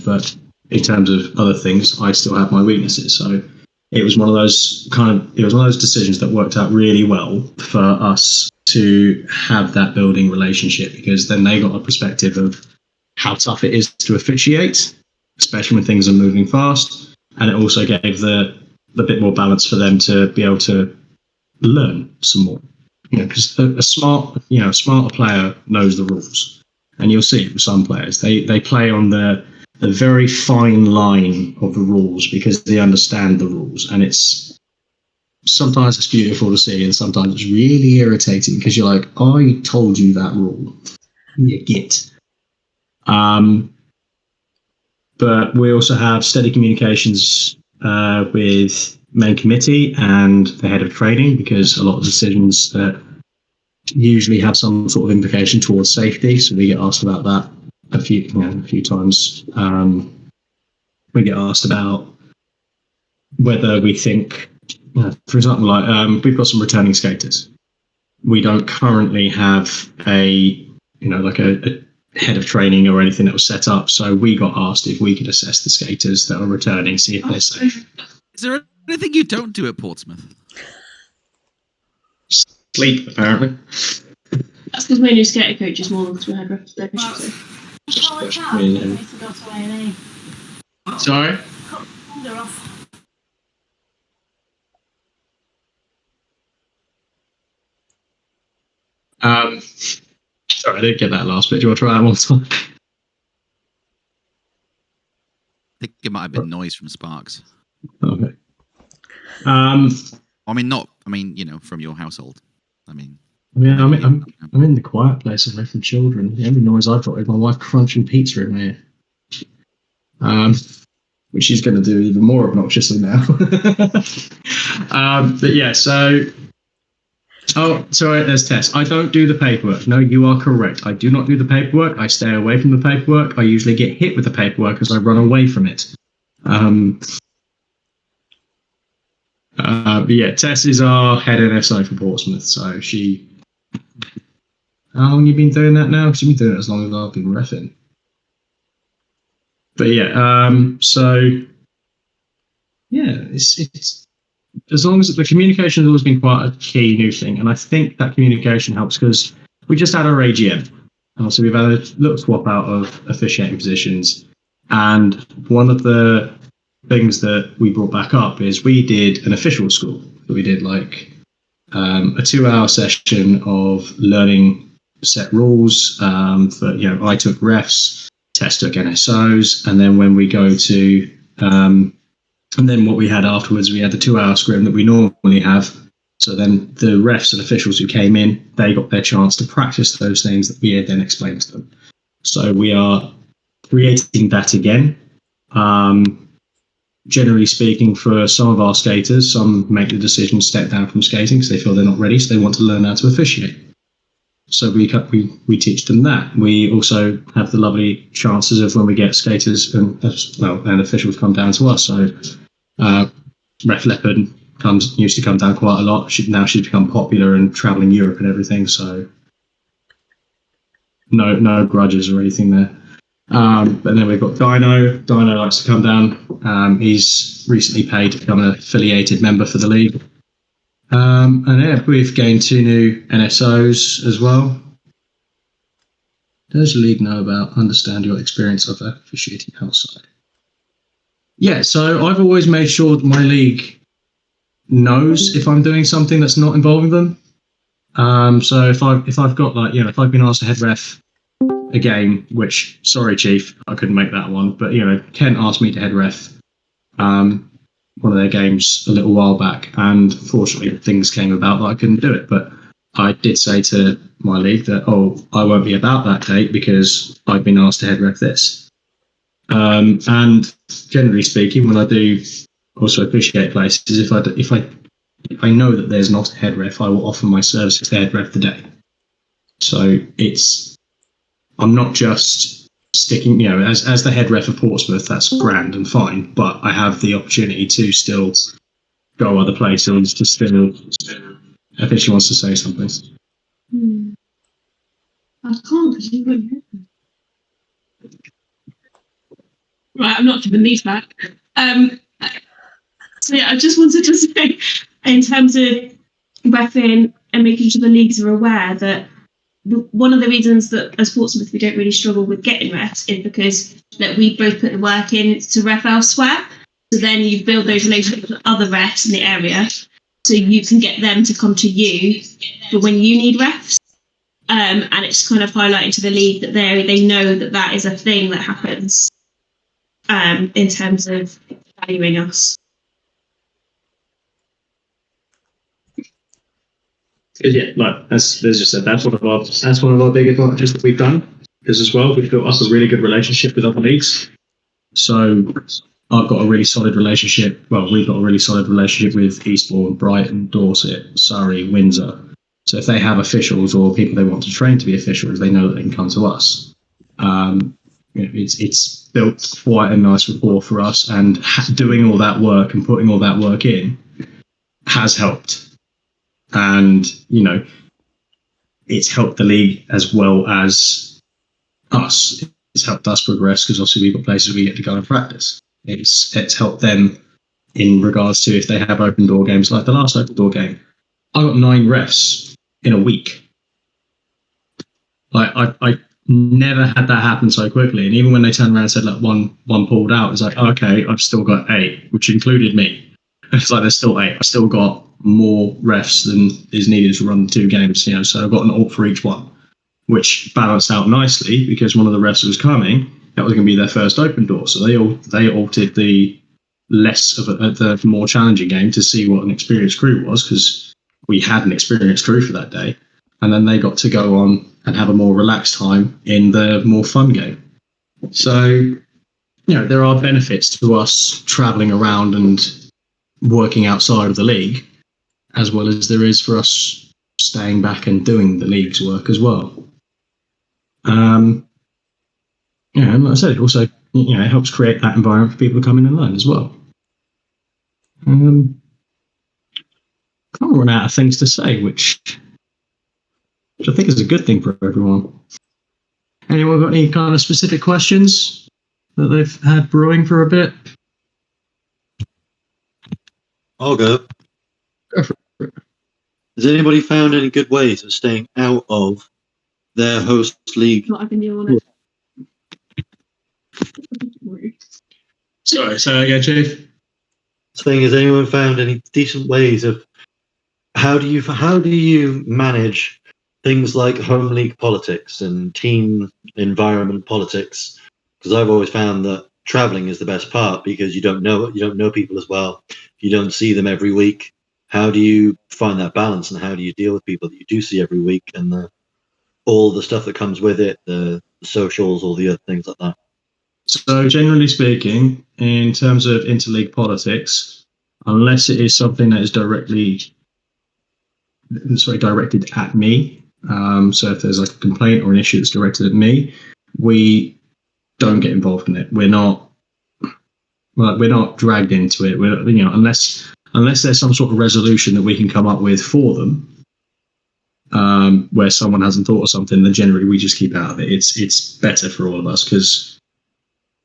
But in terms of other things, I still have my weaknesses. So it was one of those decisions that worked out really well for us to have that building relationship, because then they got a perspective of how tough it is to officiate, especially when things are moving fast. And it also gave the bit more balance for them to be able to learn some more. Because a smarter player knows the rules, and you'll see it with some players. They play on the very fine line of the rules because they understand the rules, and sometimes it's beautiful to see, and sometimes it's really irritating because you're like, I told you that rule, you get. But we also have steady communications with main committee and the head of training, because a lot of decisions that usually have some sort of implication towards safety. So we get asked about that a few times. We get asked about whether we think, for example, like we've got some returning skaters. We don't currently have a head of training or anything that was set up. So we got asked if we could assess the skaters that are returning, see if they're safe. Is there anything you don't do at Portsmouth? Sleep, apparently. That's because my new skater coach is more than because we had representation. Sorry? Sorry, I didn't get that last bit. Do you want to try that one time? I think it might have been noise from Sparks. Okay. I mean, you know, from your household. I mean, Yeah, I'm in the quiet place away from children. The only noise I've got is my wife crunching pizza in here. Which she's going to do even more obnoxiously now. But yeah, so... Oh, sorry, there's Tess. I don't do the paperwork. No, you are correct. I do not do the paperwork. I stay away from the paperwork. I usually get hit with the paperwork as I run away from it. But yeah, Tess is our head NSO for Portsmouth, so she... How long have you been doing that now? She's been doing it as long as I've been reffing. But yeah, so... Yeah, it's as long as the communication has always been quite a key new thing, and I think that communication helps because we just had our AGM, and so we've had a little swap out of officiating positions, and one of the things that we brought back up is we did an official school. We did like a 2-hour session of learning set rules. For I took refs, Tess took NSOs, and then when we go to and then what we had afterwards, we had the 2-hour scrim that we normally have. So then the refs and officials who came in, they got their chance to practice those things that we had then explained to them. So we are creating that again. Generally speaking, for some of our skaters, some make the decision to step down from skating because they feel they're not ready, so they want to learn how to officiate. So we teach them that. We also have the lovely chances of when we get skaters and officials come down to us. So Ref Leopard used to come down quite a lot. Now she's become popular and traveling Europe and everything. So no grudges or anything there. But then we've got Dino. Dino likes to come down. He's recently paid to become an affiliated member for the league. And yeah, we've gained 2 new NSOs as well. Does the league know about understand your experience of officiating outside? Yeah, so I've always made sure that my league knows if I'm doing something that's not involving them. So if I've got if I've been asked to head ref a game, which sorry Chief, I couldn't make that one, but Kent asked me to head ref one of their games a little while back, and fortunately things came about that I couldn't do it. But I did say to my league that I won't be about that date because I've been asked to head ref this. And generally speaking, when I do also officiate places, if I know that there's not a head ref, I will offer my services to head ref the day. So I'm not just sticking, as the head ref of Portsmouth, that's grand and fine, but I have the opportunity to still go other places to still, if she wants to say something. I can't because you won't hear them. Right, I'm not giving these back. So yeah, I just wanted to say, in terms of reffing and making sure the leagues are aware that one of the reasons that as Portsmouth we don't really struggle with getting refs is because we both put the work in to ref elsewhere. So then you build those relationships with other refs in the area, so you can get them to come to you for when you need refs. And it's kind of highlighting to the league that they know that is a thing that happens in terms of valuing us. Yeah, as Liz just said, that's one of our big advantages that we've done. Because as well, we've built up a really good relationship with other leagues. So I've got a really solid relationship. Well, we've got a really solid relationship with Eastbourne, Brighton, Dorset, Surrey, Windsor. So if they have officials or people they want to train to be officials, they know that they can come to us. It's built quite a nice rapport for us, and doing all that work and putting all that work in has helped. And, it's helped the league as well as us. It's helped us progress because obviously we've got places we get to go and practice. It's helped them in regards to if they have open door games like the last open door game. I got 9 refs in a week. Like I never had that happen so quickly. And even when they turned around and said like one pulled out, it's like, okay, I've still got 8, which included me. It's like there's still 8. I still got more refs than is needed to run the 2 games, so I've got an alt for each one, which balanced out nicely because one of the refs was coming. That was going to be their first open door. So they altered the less of the more challenging game to see what an experienced crew was, because we had an experienced crew for that day. And then they got to go on and have a more relaxed time in the more fun game. So, there are benefits to us traveling around and working outside of the league, as well as there is for us staying back and doing the league's work as well. And like I said, it also it helps create that environment for people to come in and learn as well. Can't run out of things to say, which I think is a good thing for everyone. Anyone got any kind of specific questions that they've had brewing for a bit? I'll go. Go for it. Has anybody found any good ways of staying out of their host league? Not having you on it. Sorry, say again, Chief. Saying, has anyone found any decent ways of how do you manage things like home league politics and team environment politics? Because I've always found that traveling is the best part because you don't know people as well. You don't see them every week. How do you find that balance, and how do you deal with people that you do see every week, and all the stuff that comes with it, the socials, all the other things like that? So generally speaking, in terms of interleague politics, unless it is something that is directed at me, so if there's like a complaint or an issue that's directed at me, we don't get involved in it. We're not dragged into it. Unless there's some sort of resolution that we can come up with for them, where someone hasn't thought of something, then generally we just keep out of it. It's better for all of us, because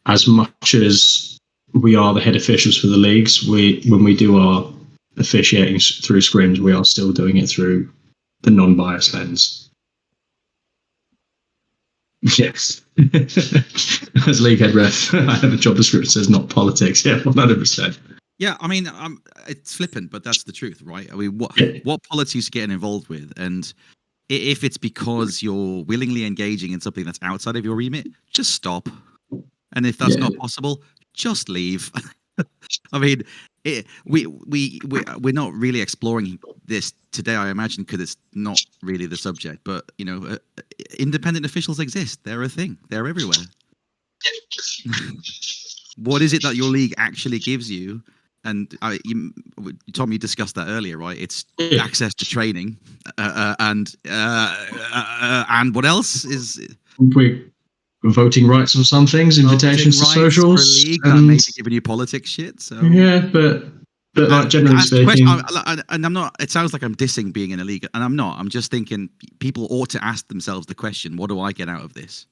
as much as we are the head officials for the leagues, when we do our officiating through scrims, we are still doing it through the non-biased lens. Yes. As league head ref, I have a job description that says not politics. Yeah, 100%. Yeah, I mean, it's flippant, but that's the truth, right? I mean, what politics are you getting involved with? And if it's because you're willingly engaging in something that's outside of your remit, just stop. And if that's not possible, just leave. I mean, we're not really exploring this today, I imagine, because it's not really the subject. But independent officials exist; they're a thing. They're everywhere. What is it that your league actually gives you? And Tom, you discussed that earlier, right? It's access to training, and what else is? Voting rights on some things, invitations to socials, for a league that may be giving you politics shit. So but like generally speaking, and I'm not. It sounds like I'm dissing being in a league, and I'm not. I'm just thinking people ought to ask themselves the question: what do I get out of this?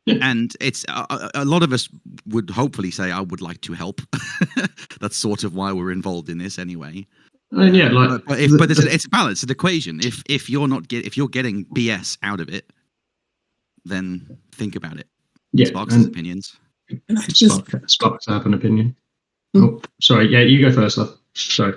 And it's a lot of us would hopefully say, I would like to help. That's sort of why we're involved in this anyway. And but it's a balance, an equation. If you're getting BS out of it, then think about it. Sparks' opinions. Sparks have an opinion. Oh, sorry. Yeah, you go first, love. Sorry.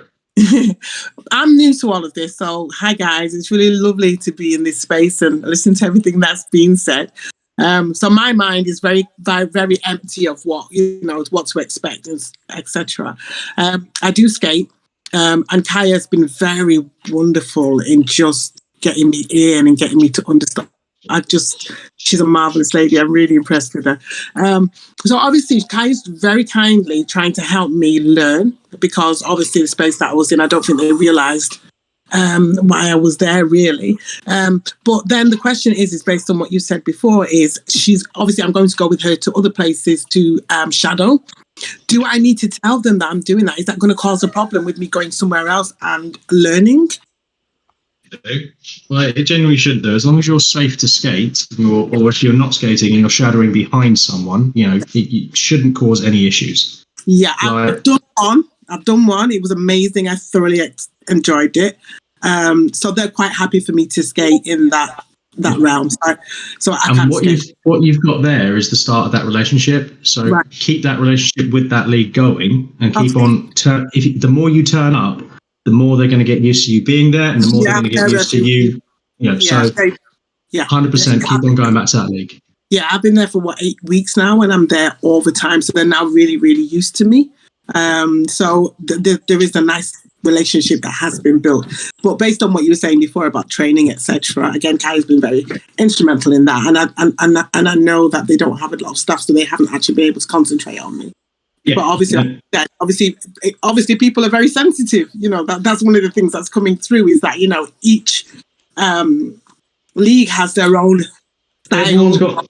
I'm new to all of this, so hi guys. It's really lovely to be in this space and listen to everything that's being said. So my mind is very, very, very empty of what to expect, etc. I do skate, and Kaya's been very wonderful in just getting me in and getting me to understand. She's a marvelous lady. I'm really impressed with her. So obviously, Kaya's very kindly trying to help me learn, because obviously the space that I was in, I don't think they realised why I was there really. But then the question is based on what you said before, is she's obviously, I'm going to go with her to other places to shadow. Do I need to tell them that I'm doing that? Is that going to cause a problem with me going somewhere else and learning? do. Well, it generally shouldn't do. As long as you're safe to skate, or if you're not skating and you're shadowing behind someone, it shouldn't cause any issues. Yeah, I've done one. It was amazing. I thoroughly enjoyed it. So they're quite happy for me to skate in that realm. So I and can what you've got there is the start of that relationship. So keep that relationship with that league going, and keep on. The more you turn up, the more they're going to get used to you being there, and the more they're going to get used to you. So 100% keep on going back to that league. Yeah, I've been there for 8 weeks now, and I'm there all the time. So they're now really, really used to me. So there is a nice relationship that has been built. But based on what you were saying before about training, etc., again, Kai's been very instrumental in that. And I know that they don't have a lot of stuff, so they haven't actually been able to concentrate on me. Yeah, but obviously, people are very sensitive. That's one of the things that's coming through is that each league has their own style.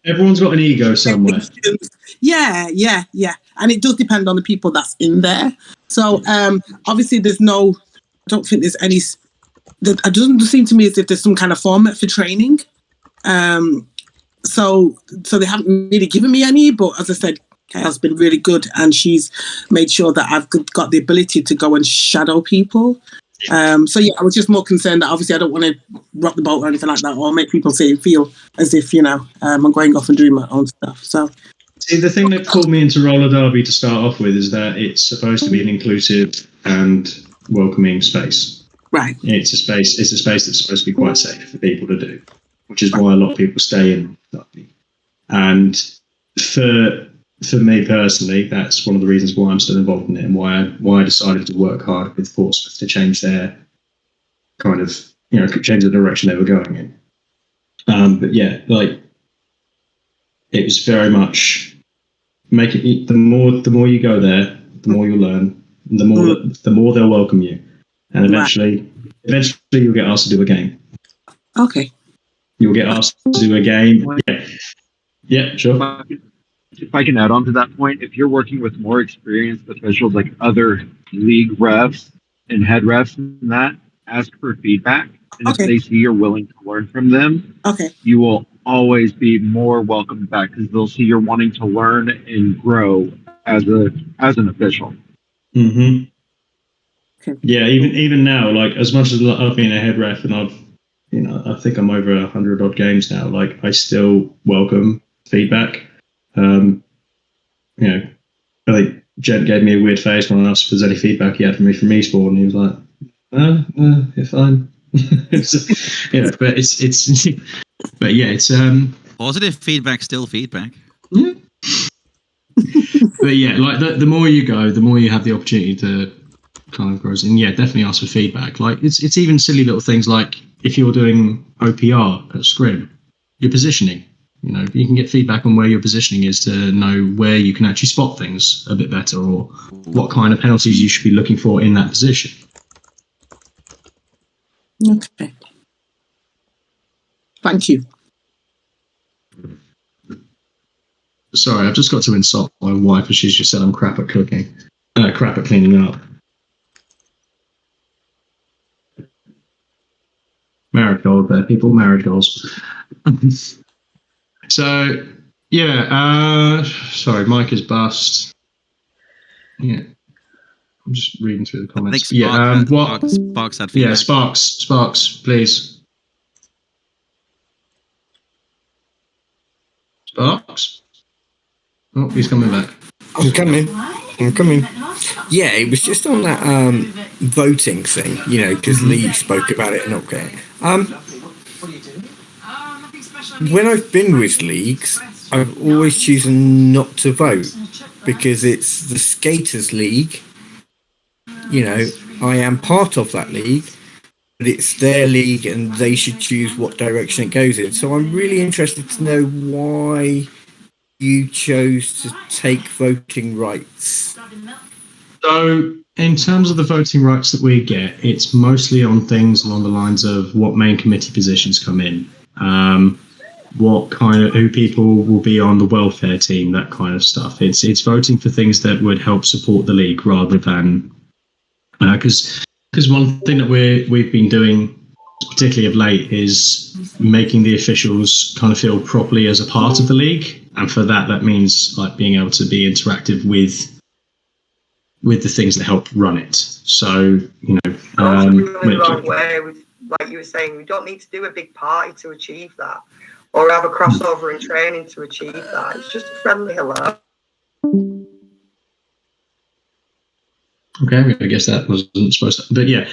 Everyone's got an ego somewhere. Yeah, and it does depend on the people that's in there. So obviously, I don't think there's any. It doesn't seem to me as if there's some kind of format for training. So they haven't really given me any. But as I said, Kayla's been really good, and she's made sure that I've got the ability to go and shadow people. So yeah, I was just more concerned that obviously I don't want to rock the boat or anything like that, or make people feel as if I'm going off and doing my own stuff. So. See, the thing that called me into roller derby to start off with is that it's supposed to be an inclusive and welcoming space. Right. It's a space that's supposed to be quite safe for people to do, which is why a lot of people stay in derby. And for me personally, that's one of the reasons why I'm still involved in it, and why I decided to work hard with Portsmouth to change their kind of change the direction they were going in. But yeah, it was very much make it. The more you go there, the more you learn. The more they'll welcome you, and eventually you'll get asked to do a game. Okay. You'll get asked to do a game. Yeah, sure. If I can add on to that point, if you're working with more experienced officials like other league refs and head refs and that, ask for feedback. And if they see you're willing to learn from them, you will always be more welcomed back because they'll see you're wanting to learn and grow as an official. Mm-hmm. Okay. Yeah, even now, as much as I've been a head ref and I think I'm over 100 odd games now, I still welcome feedback. I think Jen gave me a weird face when I asked if there's any feedback he had for me from eSport, and he was like, "You're fine." It's positive feedback, still feedback. Yeah. But yeah, the more you go, the more you have the opportunity to kind of grow. And yeah, definitely ask for feedback. It's even silly little things like if you're doing OPR at Scrim, your positioning. You can get feedback on where your positioning is to know where you can actually spot things a bit better, or what kind of penalties you should be looking for in that position. Okay. Thank you. Sorry, I've just got to insult my wife as she's just said I'm crap at cooking. Crap at cleaning up. Married goals there, people. Married goals. So, yeah, sorry, Mike is bust. Yeah, I'm just reading through the comments. Sparks had feedback. Yeah, Sparks, please. Sparks? Oh, he's coming back. I'm coming. Yeah, it was just on that voting thing, because Lee spoke about it and okay. When I've been with leagues, I've always chosen not to vote because it's the Skaters League. I am part of that league, but it's their league and they should choose what direction it goes in. So I'm really interested to know why you chose to take voting rights. So in terms of the voting rights that we get, it's mostly on things along the lines of what main committee positions come in. Who people will be on the welfare team, that kind of stuff. It's voting for things that would help support the league rather than because one thing that we've been doing particularly of late, is making the officials kind of feel properly as a part of the league, and for that means like being able to be interactive with the things that help run it. So going the wrong way. Like you were saying, we don't need to do a big party to achieve that, or have a crossover in training to achieve that. It's just a friendly hello. Okay, I guess that wasn't supposed to, but yeah.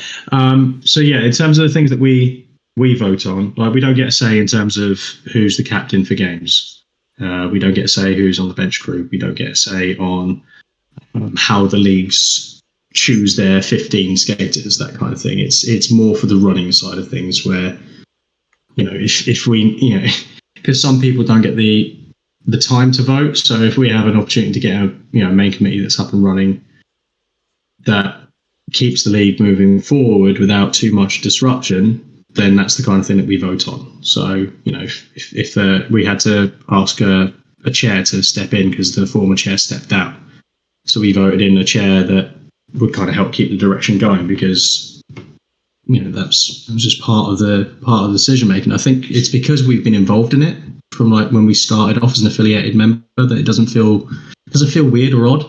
So yeah, in terms of the things that we vote on, like we don't get a say in terms of who's the captain for games. We don't get a say who's on the bench crew. We don't get a say on how the leagues choose their 15 skaters, that kind of thing. It's more for the running side of things, where if we because some people don't get the time to vote. So if we have an opportunity to get a main committee that's up and running, that keeps the league moving forward without too much disruption, then that's the kind of thing that we vote on. So, if we had to ask a chair to step in because the former chair stepped out, so we voted in a chair that would kind of help keep the direction going, because that was just part of the decision making. I think it's because we've been involved in it from like when we started off as an affiliated member that it doesn't feel weird or odd.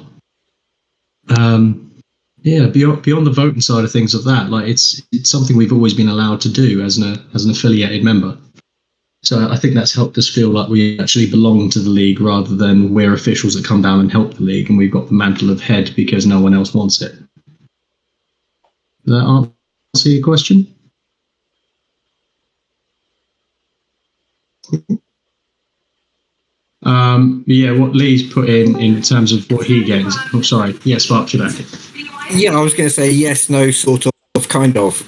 Yeah, beyond the voting side of things of that, like it's something we've always been allowed to do as an affiliated member. So I think that's helped us feel like we actually belong to the league, rather than we're officials that come down and help the league and we've got the mantle of head because no one else wants it. Does that answer your question? Yeah, what Lee's put in terms of what he gains. I'm sorry. Yes, Sparks, you're back. Yeah, I was going to say yes, no, sort of, kind of.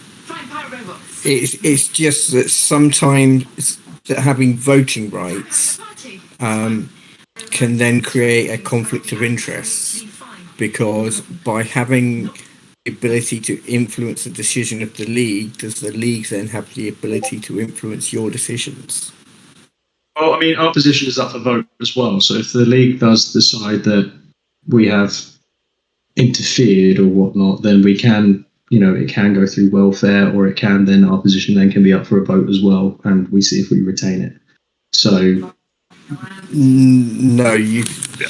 It's just that sometimes that having voting rights can then create a conflict of interest, because by having the ability to influence the decision of the league, does the league then have the ability to influence your decisions? Well, I mean, our position is up for vote as well. So if the league does decide that we have interfered or whatnot, then we can, it can go through welfare, or it can then, our position then can be up for a vote as well, and we see if we retain it. So no,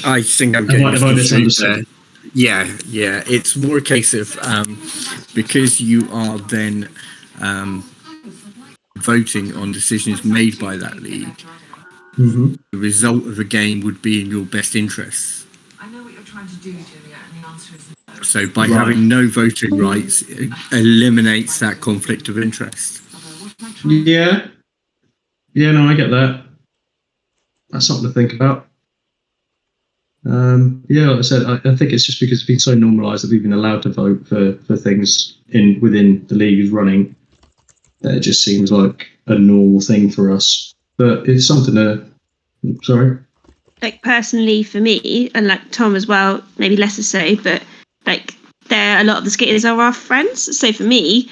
I think I'm getting misunderstood. Yeah, it's more a case of because you are then voting on decisions made by that league. Mm-hmm. The result of the game would be in your best interests. I know what you're trying to do, Julia, and the answer is no. So by having no voting rights, it eliminates that conflict of interest. Yeah, no, I get that. That's something to think about. Yeah, like I said, I think it's just because it's been so normalised that we've been allowed to vote for things within the league is running, that it just seems like a normal thing for us. But it's something to... Sorry? Like, personally, for me, and like Tom as well, maybe less to say, but like, a lot of the skaters are our friends. So for me,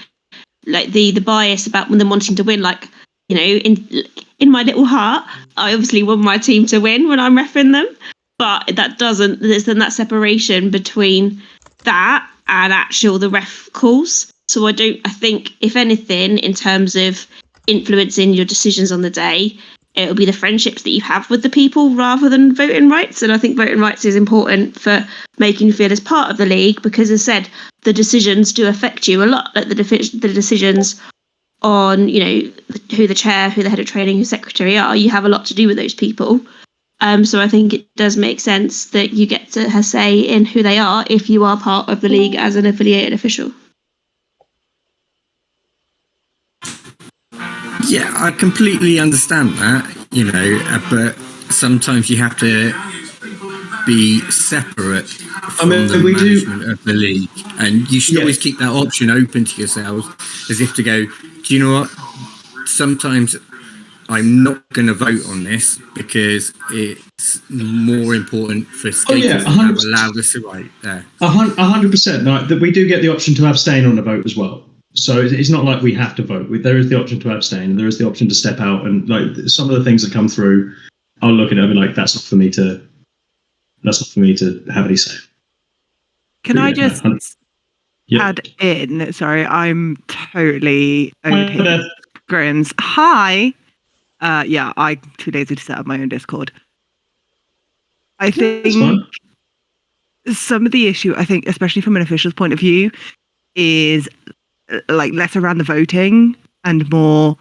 like the bias about them wanting to win, like, in my little heart, I obviously want my team to win when I'm repping them. But there's then that separation between that and the ref calls. So I think, if anything, in terms of influencing your decisions on the day, it'll be the friendships that you have with the people rather than voting rights. And I think voting rights is important for making you feel as part of the league, because, as I said, the decisions do affect you a lot. Like the decisions on, who the chair, who the head of training, who secretary are, you have a lot to do with those people. So I think it does make sense that you get to have say in who they are if you are part of the league as an affiliated official. Yeah, I completely understand that, but sometimes you have to be separate from the management of the league, and you should always keep that option open to yourselves, as if to go, do you know what? Sometimes I'm not going to vote on this because it's more important for skaters to have a louder right there. 100%. Like, that we do get the option to abstain on the vote as well. So it's not like we have to vote. There is the option to abstain, and there is the option to step out. And like some of the things that come through, I'll look at it and be like, that's not for me to have any say. Can I just add in? Sorry, I'm totally okay. Scrims. Hi. Yeah, I'm too lazy to set up my own Discord. I think some of the issue, I think, especially from an official's point of view, is like less around the voting and more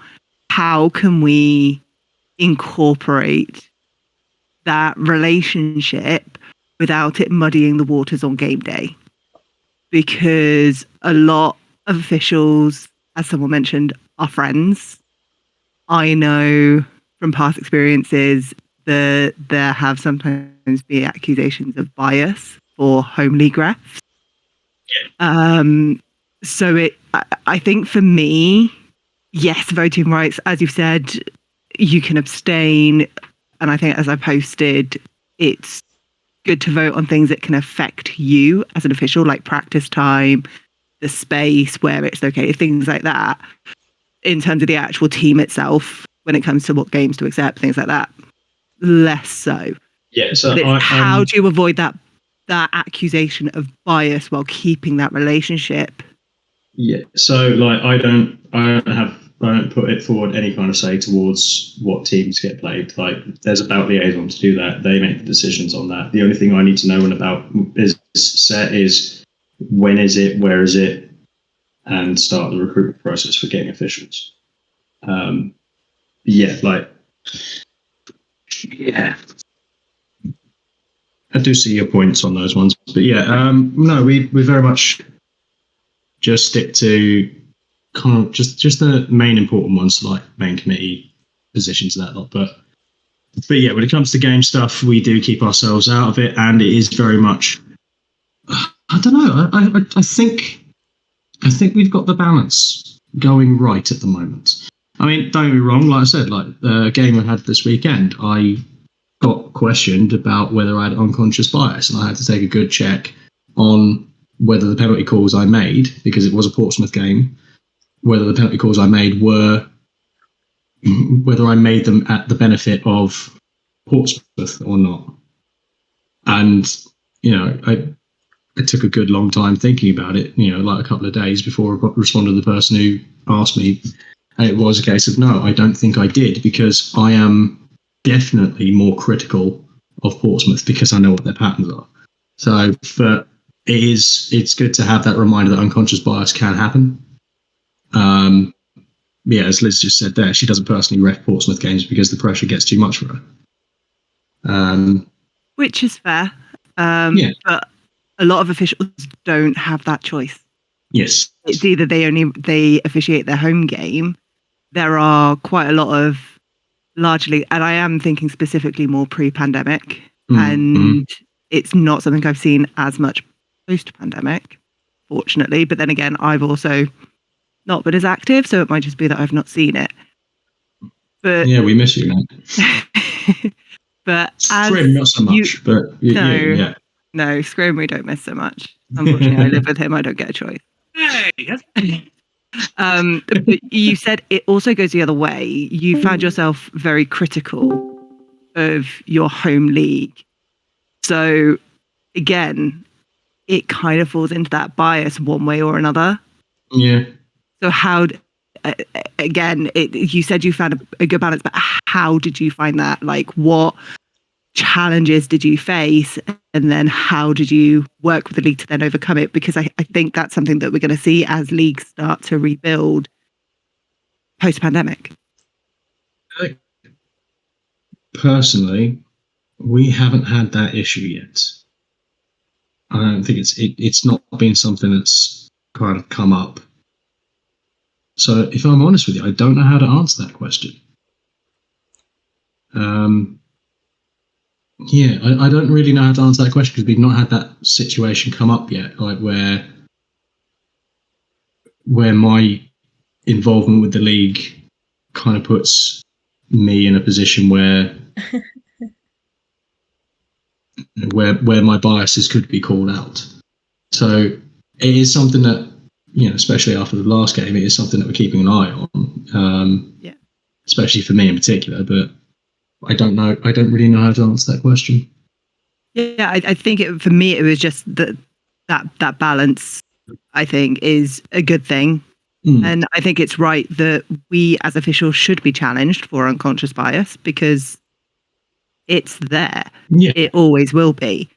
how can we incorporate that relationship without it muddying the waters on game day. Because a lot of officials, as someone mentioned, are friends. I know from past experiences that there have sometimes been accusations of bias for home league refs. So I think for me, yes, voting rights, as you've said, you can abstain. And I think as I posted, it's good to vote on things that can affect you as an official, like practice time, the space where it's located, things like that. In terms of the actual team itself, when it comes to what games to accept, things like that, less so. Yeah. So how do you avoid that accusation of bias while keeping that relationship? Yeah. So like I don't put it forward any kind of say towards what teams get played. Like there's about liaison to do that. They make the decisions on that. The only thing I need to know about is set is when is it, where is it, and start the recruitment process for getting officials. Yeah. I do see your points on those ones, but yeah, no, we very much just stick to kind of just the main important ones, like main committee positions, that lot. But yeah, when it comes to game stuff, we do keep ourselves out of it, and it is very much. I don't know. I think we've got the balance going right at the moment. I mean, don't get me wrong. Like I said, like the game I had this weekend, I got questioned about whether I had unconscious bias, and I had to take a good check on whether the penalty calls I made, because it was a Portsmouth game, whether the penalty calls I made were, whether I made them at the benefit of Portsmouth or not. And, you know, I took a good long time thinking about it, you know, like a couple of days before I responded to the person who asked me. And it was a case of, no, I don't think I did, because I am definitely more critical of Portsmouth because I know what their patterns are. So, but it's good to have that reminder that unconscious bias can happen. Yeah, as Liz just said there, she doesn't personally ref Portsmouth games because the pressure gets too much for her. Which is fair. Yeah. But a lot of officials don't have that choice. Yes. It's either they officiate their home game. There are quite a lot of largely, and I am thinking specifically more pre-pandemic, and it's not something I've seen as much post-pandemic, fortunately. But then again, I've also not been as active, so it might just be that I've not seen it. But yeah, we miss you, mate. But as Scrim, not so much, but yeah. No, Scrim we don't miss so much. Unfortunately, I live with him. I don't get a choice. But you said it also goes the other way. You found yourself very critical of your home league. So again, it kind of falls into that bias one way or another. Yeah. So how, again, you said you found a good balance, but how did you find that? Like, what challenges did you face? And then how did you work with the league to then overcome it? Because I think that's something that we're going to see as leagues start to rebuild post-pandemic. Personally, we haven't had that issue yet. I don't think it's not been something that's kind of come up. So if I'm honest with you, I don't know how to answer that question. Yeah, I don't really know how to answer that question because we've not had that situation come up yet, like where my involvement with the league kind of puts me in a position where where my biases could be called out. So it is something that, you know, especially after the last game, it is something that we're keeping an eye on. Yeah. Especially for me in particular, but I don't really know how to answer that question. Yeah, I think for me it was just that balance, I think, is a good thing. And I think it's right that we as officials should be challenged for unconscious bias because it's there. Yeah. It always will be.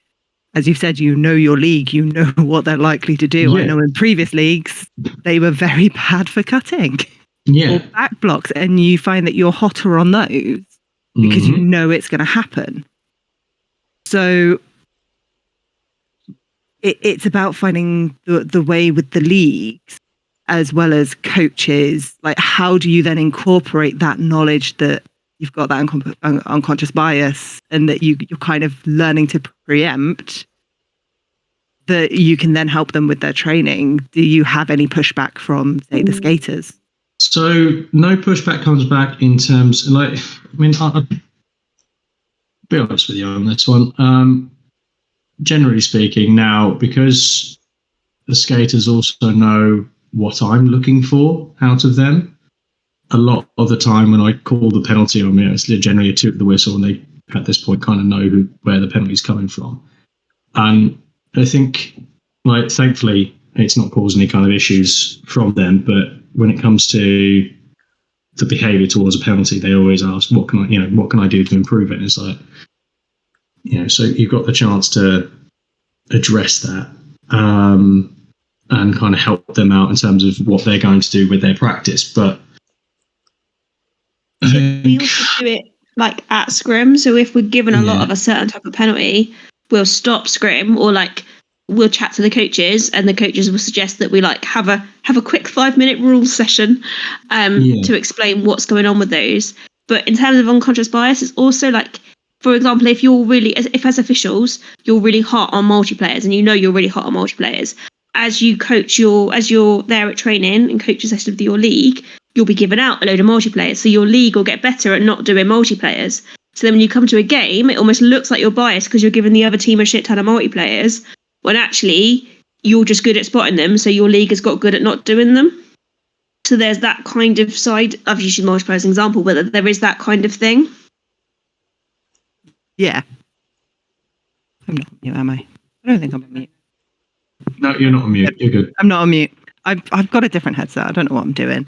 As you've said, you know your league, you know what they're likely to do. Yeah. I know in previous leagues, they were very bad for cutting Yeah. or back blocks. And you find that you're hotter on those because you know it's going to happen. So it's about finding the way with the leagues as well as coaches. Like, how do you then incorporate that knowledge that you've got that unconscious bias and that you're kind of learning to preempt, that you can then help them with their training? Do you have any pushback from, say, the skaters? So no pushback comes back in terms, like, I mean, I'll be honest with you on this one. Generally speaking, now, because the skaters also know what I'm looking for out of them, a lot of the time when I call the penalty on me, it's generally a toot the whistle, and they, at this point, kind of know where the penalty's coming from. And I think, like, thankfully, it's not causing any kind of issues from them. But when it comes to the behaviour towards a penalty, they always ask, "What can I do to improve it?" And it's like, so you've got the chance to address that and kind of help them out in terms of what they're going to do with their practice. But we also do it like at scrim. So if we're given a lot of a certain type of penalty, we'll stop scrim, or like we'll chat to the coaches, and the coaches will suggest that we like have a quick 5-minute rules session to explain what's going on with those. But in terms of unconscious bias, it's also like, for example, if as officials you're really hot on multiplayers, and you know you're really hot on multiplayers, as you're there at training and coach a session of your league, you'll be given out a load of multiplayers. So your league will get better at not doing multiplayers. So then when you come to a game, it almost looks like you're biased because you're giving the other team a shit ton of multiplayers, when actually you're just good at spotting them. So your league has got good at not doing them. So there's that kind of side. I've used multipliers as an example, but there is that kind of thing. Yeah. I'm not on mute, am I? I don't think I'm on mute. no, you're not on mute. You're good. I'm not on mute. I've got a different headset. I don't know what I'm doing.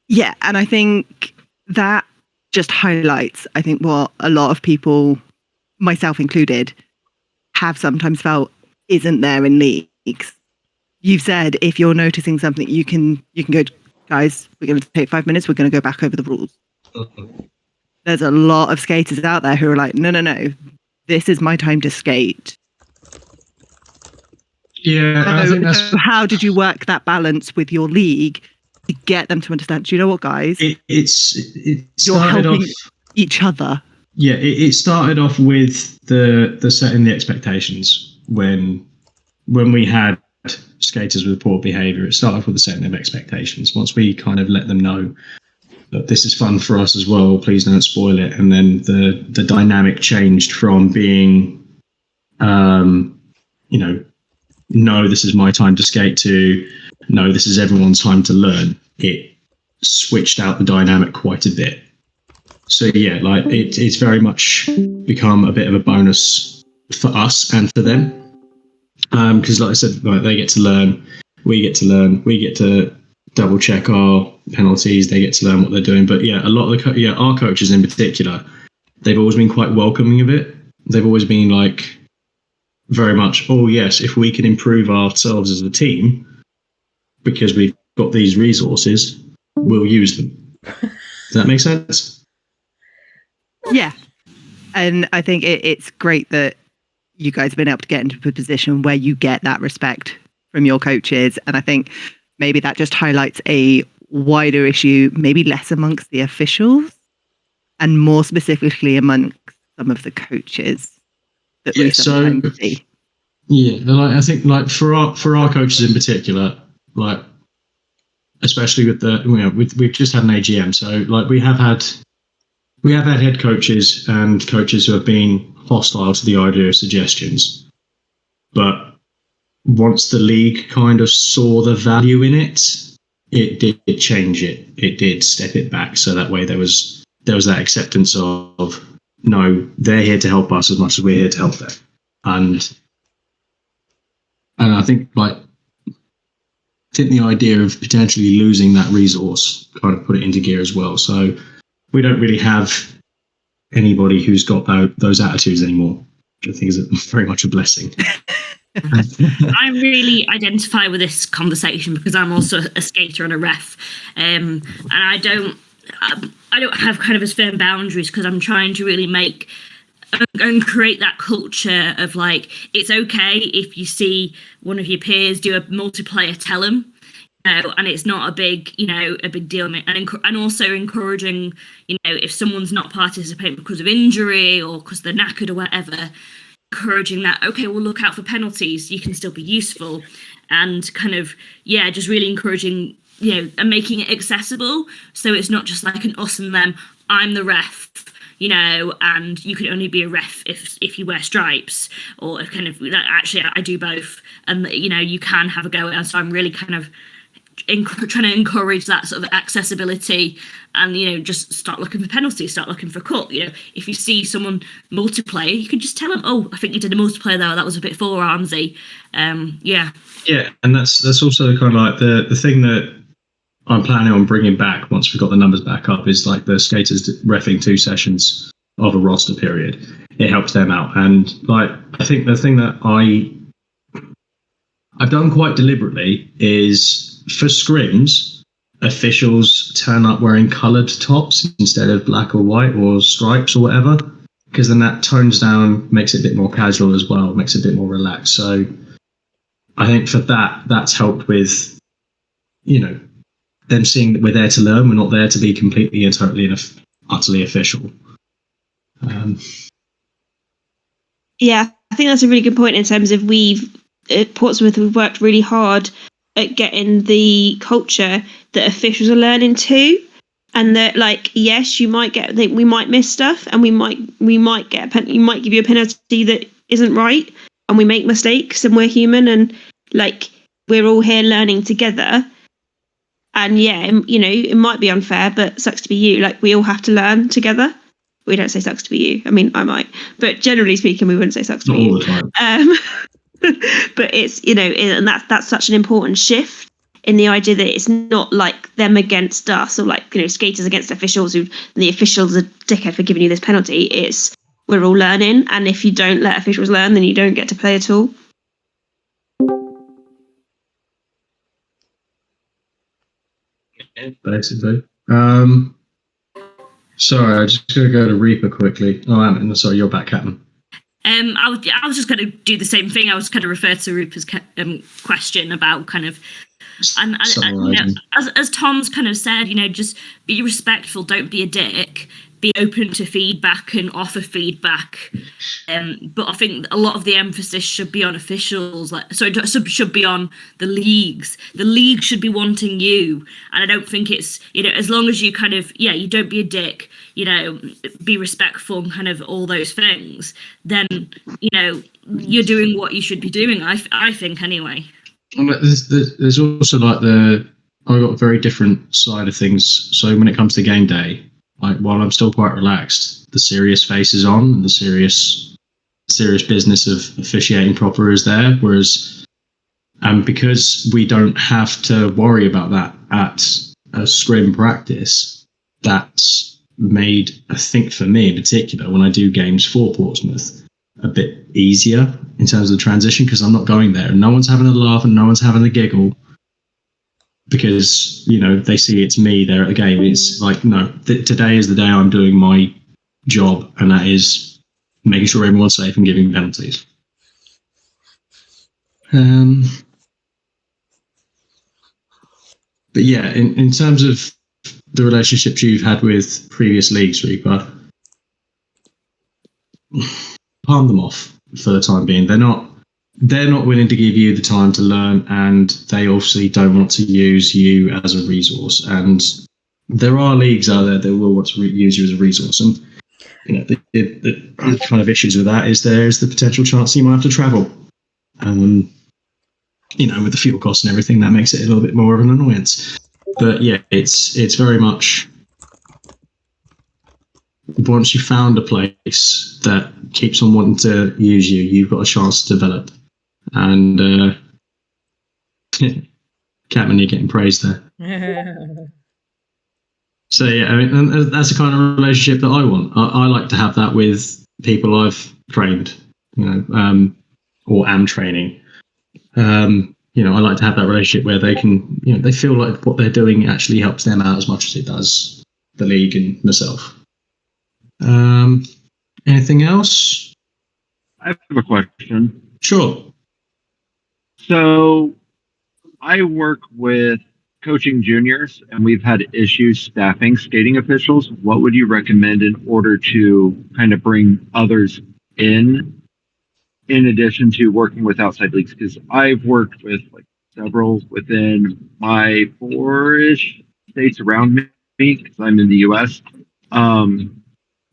Yeah, and I think that just highlights, I think, what a lot of people, myself included, have sometimes felt isn't there in leagues. You've said if you're noticing something, you can go, guys, we're going to take 5 minutes. We're going to go back over the rules. There's a lot of skaters out there who are like, no, this is my time to skate. Yeah, I think that's... So how did you work that balance with your league to get them to understand? Do you know what, guys? It you're helping each other. Yeah, it started off with the setting the expectations. When we had skaters with poor behaviour, it started off with the setting of expectations. Once we kind of let them know that this is fun for us as well, please don't spoil it. And then the dynamic changed from being, no, this is my time to skate, to no, this is everyone's time to learn. It switched out the dynamic quite a bit. So yeah, like it's very much become a bit of a bonus for us and for them. Because like I said, like they get to learn, we get to learn, we get to double check our penalties, they get to learn what they're doing. But yeah, a lot of our coaches in particular, they've always been quite welcoming of it. They've always been like very much, oh yes, if we can improve ourselves as a team because we've got these resources, we'll use them. Does that make sense? Yeah. And I think it's great that you guys have been able to get into a position where you get that respect from your coaches. And I think maybe that just highlights a wider issue, maybe less amongst the officials and more specifically amongst some of the coaches that we sometimes see. Yeah, like I think like for our coaches in particular, like especially with we've just had an AGM, so like we have had head coaches and coaches who have been hostile to the idea of suggestions, but once the league kind of saw the value in it, it did change it. It did step it back, so that way there was that acceptance of no, they're here to help us as much as we're here to help them, and I think like think the idea of potentially losing that resource kind of put it into gear as well. So we don't really have anybody who's got those attitudes anymore, which I think is very much a blessing. I really identify with this conversation because I'm also a skater and a ref, and I don't have kind of as firm boundaries because I'm trying to really make and create that culture of like, it's okay if you see one of your peers do a multiplayer, tell them, and it's not a big deal, and also encouraging, if someone's not participating because of injury or because they're knackered or whatever, encouraging that, okay, we'll look out for penalties, you can still be useful, and kind of, just really encouraging, and making it accessible, so it's not just like an us and them, I'm the ref, and you can only be a ref if you wear stripes, or if kind of, actually I do both, and you can have a go, and so I'm really kind of trying to encourage that sort of accessibility, and just start looking for penalties, start looking for cut. If you see someone multiplayer, you can just tell them, oh, I think you did a multiplayer there, that was a bit forearmsy. And that's also kind of like the thing that I'm planning on bringing back once we've got the numbers back up is like the skaters reffing 2 sessions of a roster period. It helps them out, and like I think the thing that I've done quite deliberately is, for scrims, officials turn up wearing coloured tops instead of black or white or stripes or whatever, because then that tones down, makes it a bit more casual as well, makes it a bit more relaxed. So I think for that's helped with, them seeing that we're there to learn, we're not there to be completely and totally and utterly official. Yeah, I think that's a really good point in terms of at Portsmouth, we've worked really hard at getting the culture that officials are learning too, and that, like, yes, we might miss stuff, and we might you might give you a penalty that isn't right, and we make mistakes, and we're human, and like we're all here learning together. And it might be unfair, but sucks to be you. Like, we all have to learn together. We don't say sucks to be you. I mean, I might, but generally speaking, we wouldn't say sucks to be you. All the time. But it's, and that's such an important shift in the idea that it's not like them against us, or like, skaters against officials the officials are dickhead for giving you this penalty. It's, we're all learning, and if you don't let officials learn, then you don't get to play at all. Basically. Sorry, I'm just going to go to Reaper quickly. Oh, sorry, you're back, Captain. I was just going to do the same thing. I was going to refer to Rupert's question about kind of, and as Tom's kind of said, just be respectful, don't be a dick, be open to feedback and offer feedback. But I think a lot of the emphasis should be on officials, should be on the leagues. The league should be wanting you, and I don't think it's, as long as you kind of, you don't be a dick, be respectful and kind of all those things, then, you're doing what you should be doing, I think, anyway. There's also like I've got a very different side of things. So when it comes to game day, like, while I'm still quite relaxed, the serious face is on, and the serious business of officiating proper is there. Whereas, because we don't have to worry about that at a scrim practice, that's made, I think for me in particular, when I do games for Portsmouth, a bit easier in terms of the transition, because I'm not going there and no one's having a laugh and no one's having a giggle. Because, they see it's me there at the game. It's like, no, today is the day I'm doing my job, and that is making sure everyone's safe and giving penalties. But yeah, in terms of the relationships you've had with previous leagues, Reaper, palm them off for the time being. They're not willing to give you the time to learn, and they obviously don't want to use you as a resource. And there are leagues out there that will want to use you as a resource. And the kind of issues with that is there's the potential chance you might have to travel. With the fuel costs and everything, that makes it a little bit more of an annoyance. But yeah, it's very much, once you found a place that keeps on wanting to use you, you've got a chance to develop. And Catman, you're getting praised there. So yeah, I mean, and that's the kind of relationship that I want. I like to have that with people I've trained, or am training. I like to have that relationship where they can, they feel like what they're doing actually helps them out as much as it does the league and myself. Anything else? I have a question. Sure. So I work with coaching juniors, and we've had issues staffing skating officials. What would you recommend in order to kind of bring others in addition to working with outside leagues? Because I've worked with several within my 4-ish states around me, because I'm in the U.S.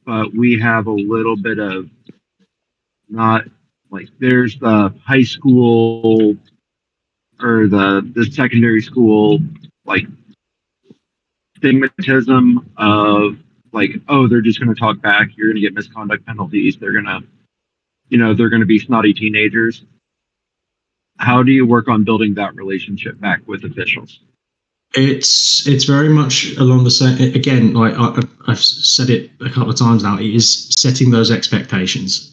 But we have a little bit of not there's the high school or the secondary school stigmatism of they're just going to talk back, you're going to get misconduct penalties, they're going to be snotty teenagers. How do you work on building that relationship back with officials? It's very much along the same. Again, I've said it a couple of times now. It is setting those expectations.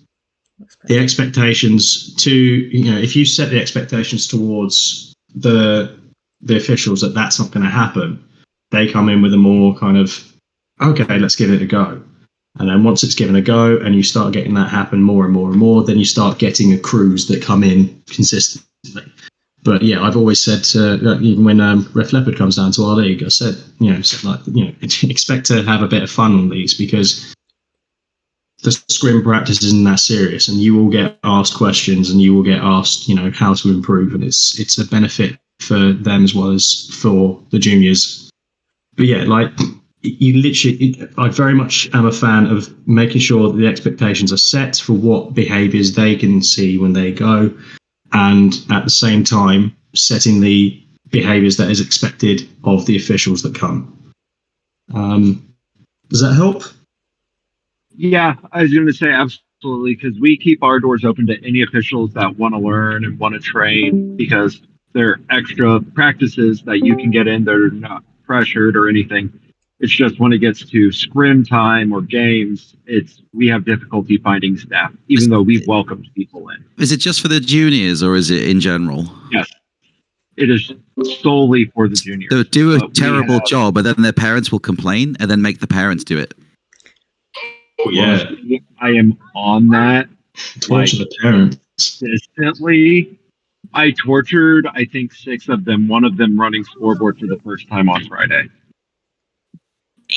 The expectations if you set the expectations towards the officials that's not going to happen, they come in with a more kind of, okay, let's give it a go. And then once it's given a go and you start getting that happen more and more and more, then you start getting a crews that come in consistently. But yeah, I've always said even when Ref Leopard comes down to our league, I said, expect to have a bit of fun on these, because the scrim practice isn't that serious, and you will get asked questions and you will get asked, how to improve, and it's a benefit for them as well as for the juniors. But yeah, I very much am a fan of making sure that the expectations are set for what behaviours they can see when they go, and at the same time setting the behaviours that is expected of the officials that come. Does that help? Yeah, I was going to say absolutely, because we keep our doors open to any officials that want to learn and want to train, because there are extra practices that you can get in that are not pressured or anything. It's just when it gets to scrim time or games, we have difficulty finding staff, even though we've welcomed people in. Is it just for the juniors, or is it in general? Yes, it is solely for the juniors. They'll do a terrible job, and then their parents will complain, and then make the parents do it. Oh yeah, I am on that. The parents consistently. I tortured, I think, 6 of them. One of them running scoreboard for the first time on Friday.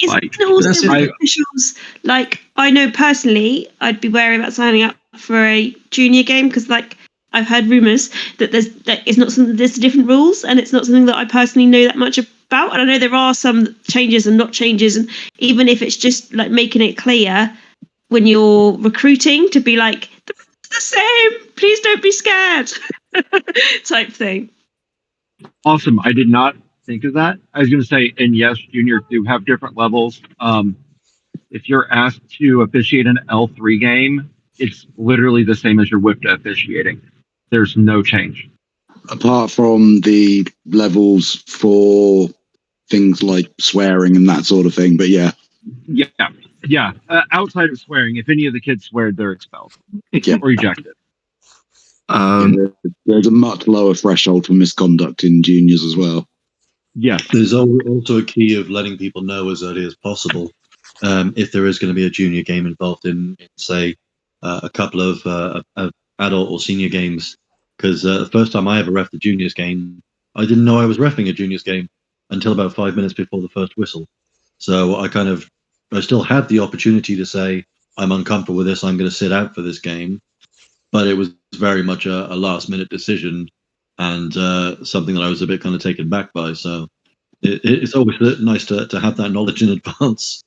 Isn't it also with officials? I know personally, I'd be wary about signing up for a junior game, because I've heard rumours that it's not something, there's different rules, and it's not something that I personally know that much about. And I know there are some changes and not changes, and even if it's just making it clear when you're recruiting to be the same, please don't be scared, type thing. Awesome. I did not think of that. I was going to say, and yes, juniors do have different levels. If you're asked to officiate an L3 game, it's literally the same as your WIPTA officiating. There's no change. Apart from the levels for things like swearing and that sort of thing, but yeah. Yeah. Outside of swearing, if any of the kids swear, they're expelled or ejected. There's a much lower threshold for misconduct in juniors as well. Yeah, there's also a key of letting people know as early as possible if there is going to be a junior game involved in say, a couple of adult or senior games. Because the first time I ever reffed a juniors game, I didn't know I was reffing a juniors game until about 5 minutes before the first whistle. So I still had the opportunity to say, I'm uncomfortable with this, I'm going to sit out for this game. But it was very much a last-minute decision, and something that I was a bit kind of taken back by. So it's always nice to have that knowledge in advance.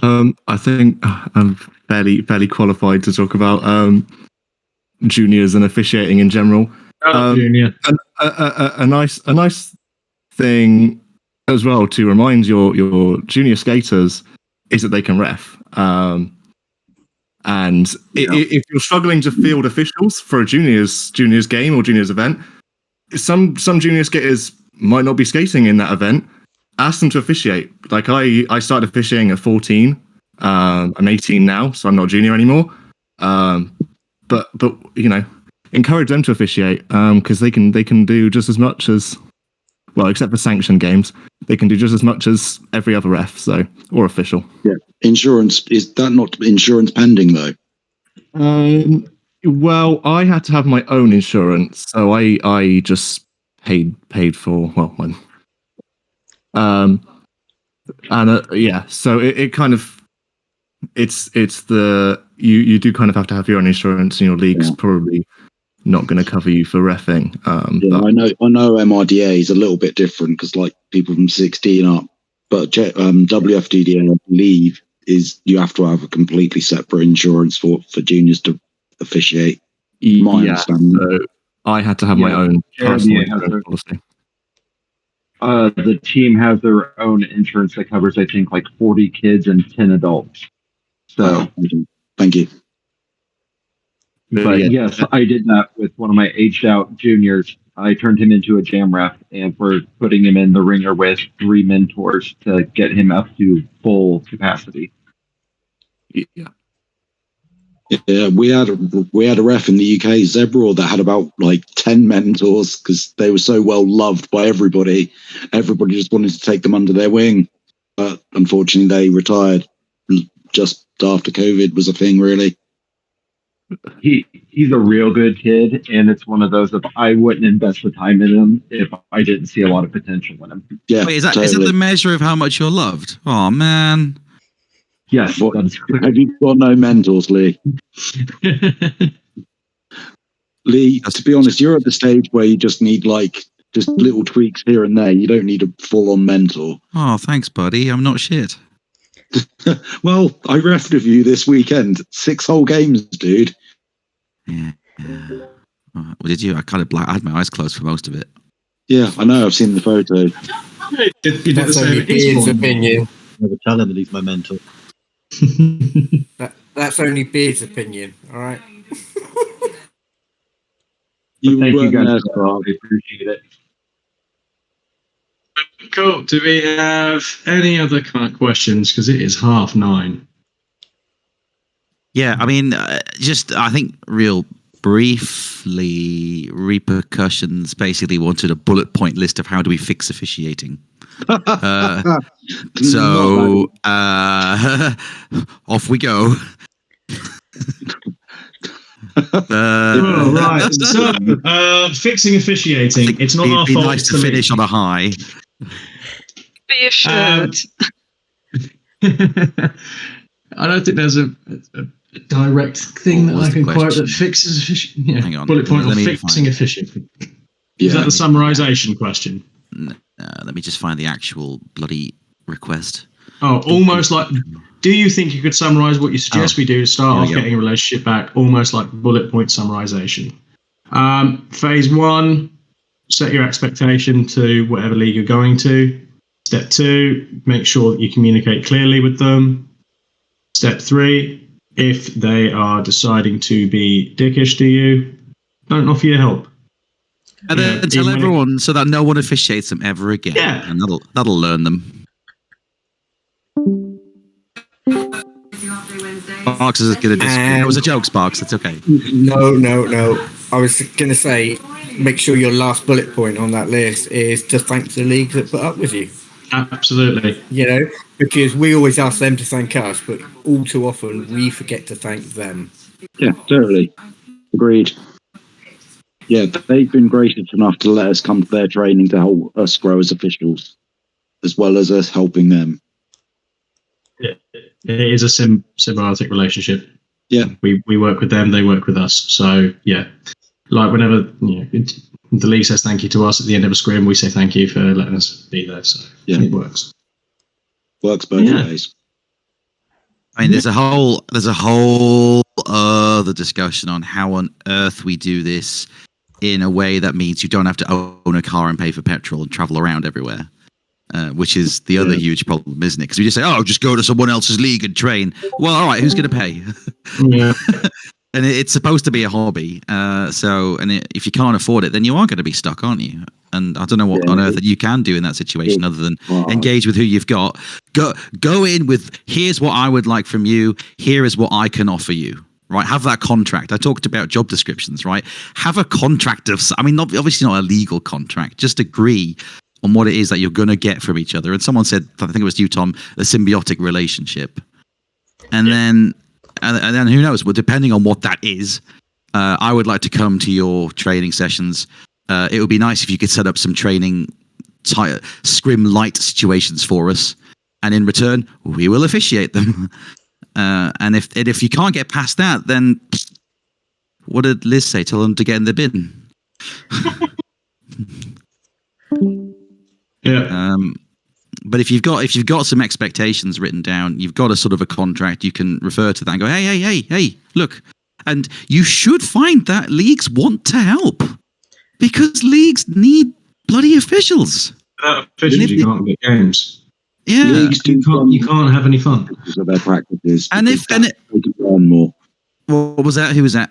I think I'm fairly qualified to talk about juniors and officiating in general. Junior. A nice thing as well to remind your junior skaters is that they can ref. If you're struggling to field officials for a juniors game or juniors event, some junior skaters might not be skating in that event. Ask them to officiate. Like I started officiating at 14. I'm 18 now, so I'm not a junior anymore. But encourage them to officiate because they can do just as much as, well, except for sanctioned games, they can do just as much as every other ref, or official. Yeah. Insurance, is that not insurance pending though? Well, I had to have my own insurance, so I just paid for one. So it kind of it's the you do kind of have to have your own insurance, and your league's probably not going to cover you for reffing. I know MRDA is a little bit different because like people from 16 up, but WFDDA, I believe, is you have to have a completely separate insurance for juniors to officiate. My understanding. So I had to have my own personal insurance policy. The team has their own insurance that covers, I think, like 40 kids and 10 adults. So, thank you. But yes, I did that with one of my aged out juniors. I turned him into a jam ref, and we're putting him in the ringer with 3 mentors to get him up to full capacity. Yeah, we had a ref in the UK, Zebra, that had about like 10 mentors because they were so well loved by everybody. Everybody just wanted to take them under their wing, but unfortunately, they retired just after COVID was a thing. Really, he's a real good kid, and it's one of those that I wouldn't invest the time in him if I didn't see a lot of potential in him. Yeah, wait, is that the measure of how much you're loved? Oh man. Yes. Have you got no mentors, Lee? Lee, to be honest, you're at the stage where you just need just little tweaks here and there. You don't need a full-on mentor. Oh, thanks, buddy. I'm not shit. Well, I refed with you this weekend. 6 whole games, dude. Yeah. Well, did you? I had my eyes closed for most of it. Yeah, I know. I've seen the photo. You did the same. Beard's opinion. Never tell him that he's my mentor. That's only Beard's opinion, all right? Thank you guys. I appreciate it. Cool. Do we have any other kind of questions? Because it is 9:30. Yeah, I mean, I think real briefly, Repercussions basically wanted a bullet point list of how do we fix officiating. So off we go. Right. So fixing officiating. It's not our fault. It'd be nice to finish on a high. Be assured. I don't think there's a direct thing that I can quote that fixes efficiency. Yeah. Hang on. Bullet point on fixing efficiency. Is that the summarization question? Let me just find the actual bloody request. Oh, almost like, do you think you could summarize what you suggest we do to start off getting a relationship back? Almost like bullet point summarization. Phase 1, set your expectation to whatever league you're going to. Step 2, make sure that you communicate clearly with them. Step 3, if they are deciding to be dickish to you, don't offer your help. And then tell everyone so that no one officiates them ever again. Yeah. And that'll learn them. Sparks is going to disagree. It was a joke, Sparks. It's okay. No. I was going to say, make sure your last bullet point on that list is to thank the leagues that put up with you. Absolutely. Because we always ask them to thank us, but all too often we forget to thank them. Yeah, totally. Agreed. Yeah, they've been gracious enough to let us come to their training to help us grow as officials, as well as us helping them. It is a symbiotic relationship. Yeah, we work with them, they work with us. So yeah, like whenever the league says thank you to us at the end of a scrim, we say thank you for letting us be there. So yeah, it works. Works both ways. I mean, there's a whole other discussion on how on earth we do this in a way that means you don't have to own a car and pay for petrol and travel around everywhere. Which is the other huge problem, isn't it? Because we just say, just go to someone else's league and train. Well, all right, who's going to pay? Yeah. and it's supposed to be a hobby. If you can't afford it, then you are going to be stuck, aren't you? And I don't know what on earth that you can do in that situation other than engage with who you've got. Go in with, here's what I would like from you. Here is what I can offer you. Right, have that contract. I talked about job descriptions, right? Have a contract obviously not a legal contract. Just agree on what it is that you're going to get from each other. And someone said, I think it was you, Tom, a symbiotic relationship. And then who knows? Well, depending on what that is, I would like to come to your training sessions. It would be nice if you could set up some training scrim light situations for us, and in return, we will officiate them. And if you can't get past that, then what did Liz say? Tell them to get in the bin. Yeah. But if you've got some expectations written down, you've got a sort of a contract, you can refer to that and go, hey, look. And you should find that leagues want to help, because leagues need bloody officials. Without officials, you can't get games. Yeah, leagues you can't have any fun. So their practices. And they can learn more. What was that? Who was that?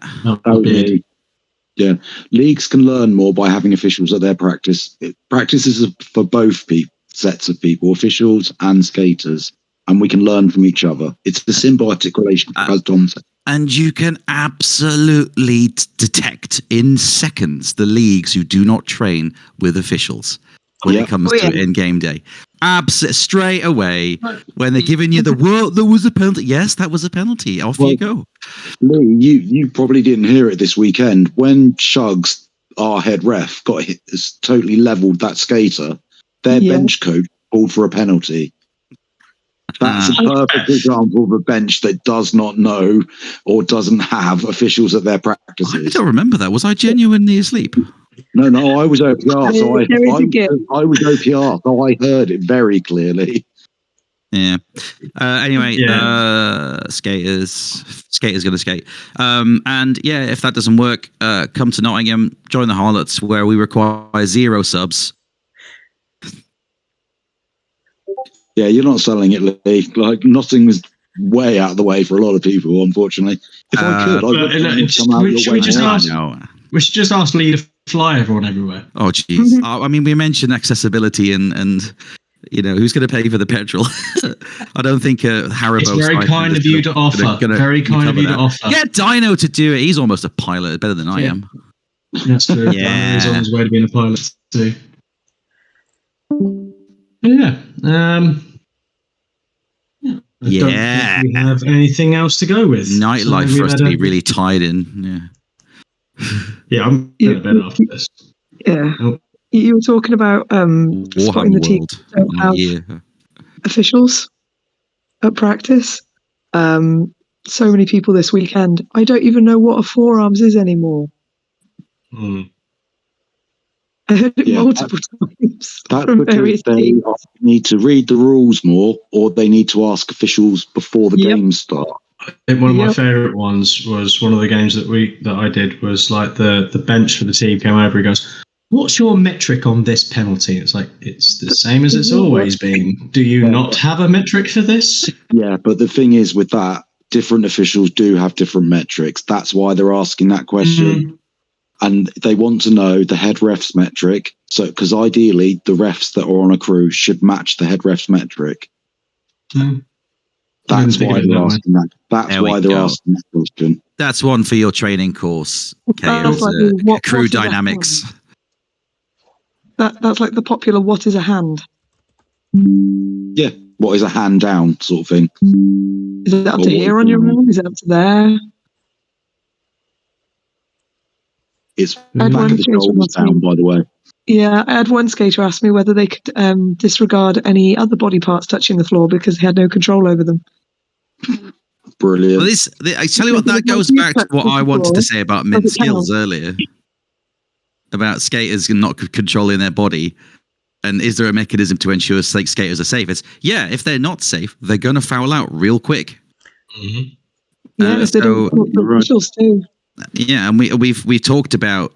Yeah, leagues can learn more by having officials at their practice. Practices are for both sets of people, officials and skaters, and we can learn from each other. It's the symbiotic relationship, as Tom said. And you can absolutely detect in seconds the leagues who do not train with officials when it comes to in-game day. Straight away, when they're giving you there was a penalty. Yes, that was a penalty. Off you go. Lee, you probably didn't hear it this weekend when Shugs, our head ref, totally leveled that skater. Their bench coach called for a penalty. That's a perfect example of a bench that does not know or doesn't have officials at their practices. I don't remember that. Was I genuinely asleep? No, I was OPR, so I was OPR, so I heard it very clearly. Yeah. Anyway, skaters gonna skate. And yeah, if that doesn't work, come to Nottingham, join the Harlots, where we require 0 subs. Yeah, you're not selling it, Lee. Like, nothing was way out of the way for a lot of people, unfortunately. If I could, we should just ask Lee to fly everyone everywhere. Oh, jeez. I mean, we mentioned accessibility and who's going to pay for the petrol? I don't think Haribo. It's very kind of you to offer. Very kind of you to offer. Get Dino to do it. He's almost a pilot, better than I am. That's true. Yeah. He's on his way to being a pilot too. Yeah. I don't think we have anything else to go with. Nightlife for us to be really tied in. Yeah, I'm going to bed after this. Yeah. Oh. You were talking about spotting the team don't have officials at practice. So many people this weekend. I don't even know what a forearms is anymore. I heard it multiple times. That's because they need to read the rules more, or they need to ask officials before the games start. I think one of my favourite ones was one of the games that I did was like the bench for the team came over. He goes, "What's your metric on this penalty?" It's like, it's the same as it's always been. Do you not have a metric for this? Yeah, but the thing is with that, different officials do have different metrics. That's why they're asking that question. And they want to know the head ref's metric. So, because ideally, the refs that are on a crew should match the head ref's metric. That's why they're asking that. That's why they're asking that question. That's one for your training course. Crew dynamics. That's like the popular "what is a hand?" Yeah, what is a hand down sort of thing. Is it up to here on your arm? Is it up to there? It's back of the shoulders down, by the way. Yeah, I had one skater ask me whether they could disregard any other body parts touching the floor because he had no control over them. Brilliant. Well, I tell you what, that goes back to what I wanted to say about mid skills earlier. About skaters not controlling their body. And is there a mechanism to ensure skaters are safe? It's, if they're not safe, they're going to foul out real quick. Yeah, so officials too. Yeah, and we've talked about,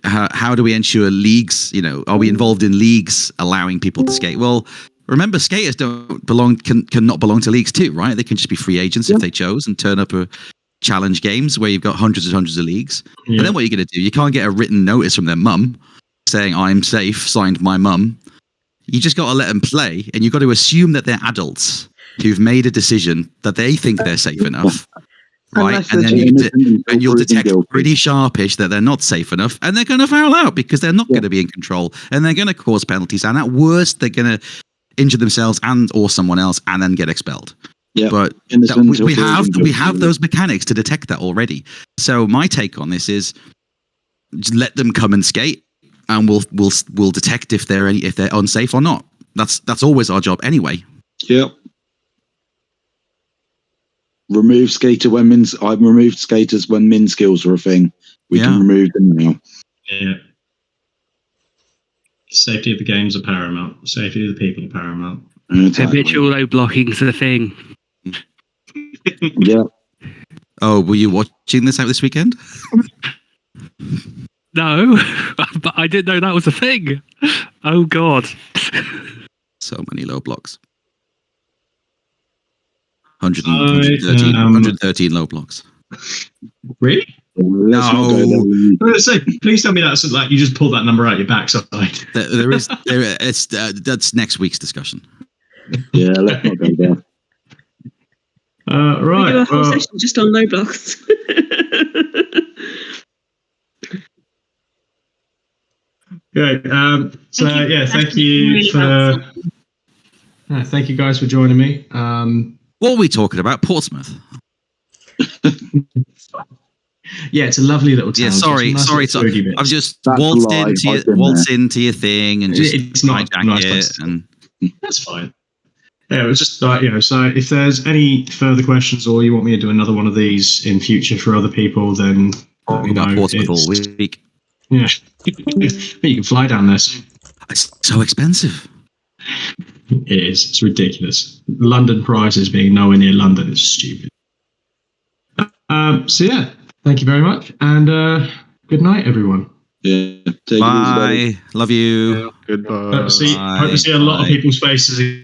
how do we ensure leagues, are we involved in leagues allowing people to skate? Well, remember, skaters cannot belong to leagues too, right? They can just be free agents if they chose and turn up challenge games where you've got hundreds and hundreds of leagues. Yeah. And then what are you going to do? You can't get a written notice from their mum saying, I'm safe, signed my mum. You just got to let them play, and you've got to assume that they're adults who've made a decision that they think they're safe enough. Right, and then you'll detect pretty sharpish that they're not safe enough, and they're going to foul out because they're not going to be in control, and they're going to cause penalties, and at worst, they're going to injure themselves and or someone else, and then get expelled. Yeah, but we have those mechanics to detect that already. So my take on this is just let them come and skate, and we'll detect if they're unsafe or not. That's always our job anyway. Yep. Remove skater when men's. I've removed skaters when min skills were a thing. We can remove them now. Yeah. Safety of the games are paramount. Safety of the people are paramount. Habitual low blocking's the thing. Yeah. Oh, were you watching this out this weekend? No, but I didn't know that was a thing. Oh God. So many low blocks. 113 low blocks. Really? No. I was going to say, please tell me that's like you just pulled that number out your backside. That's next week's discussion. Yeah, let's not go there. Right. We do a whole session just on low blocks. Good. Thank you guys for joining me. What were we talking about? Portsmouth. Yeah, it's a lovely little town. Yeah, sorry. I've just waltzed into your thing and just it's not a nice place. And that's fine. Yeah, it was just like, so if there's any further questions or you want me to do another one of these in future for other people, then talk about Portsmouth all week. Yeah. You can fly down there soon. It's so expensive. It is. It's ridiculous. London prices being nowhere near London is stupid. Thank you very much, and good night, everyone. Yeah. Bye. Love you. Goodbye. Hope to see a lot of people's faces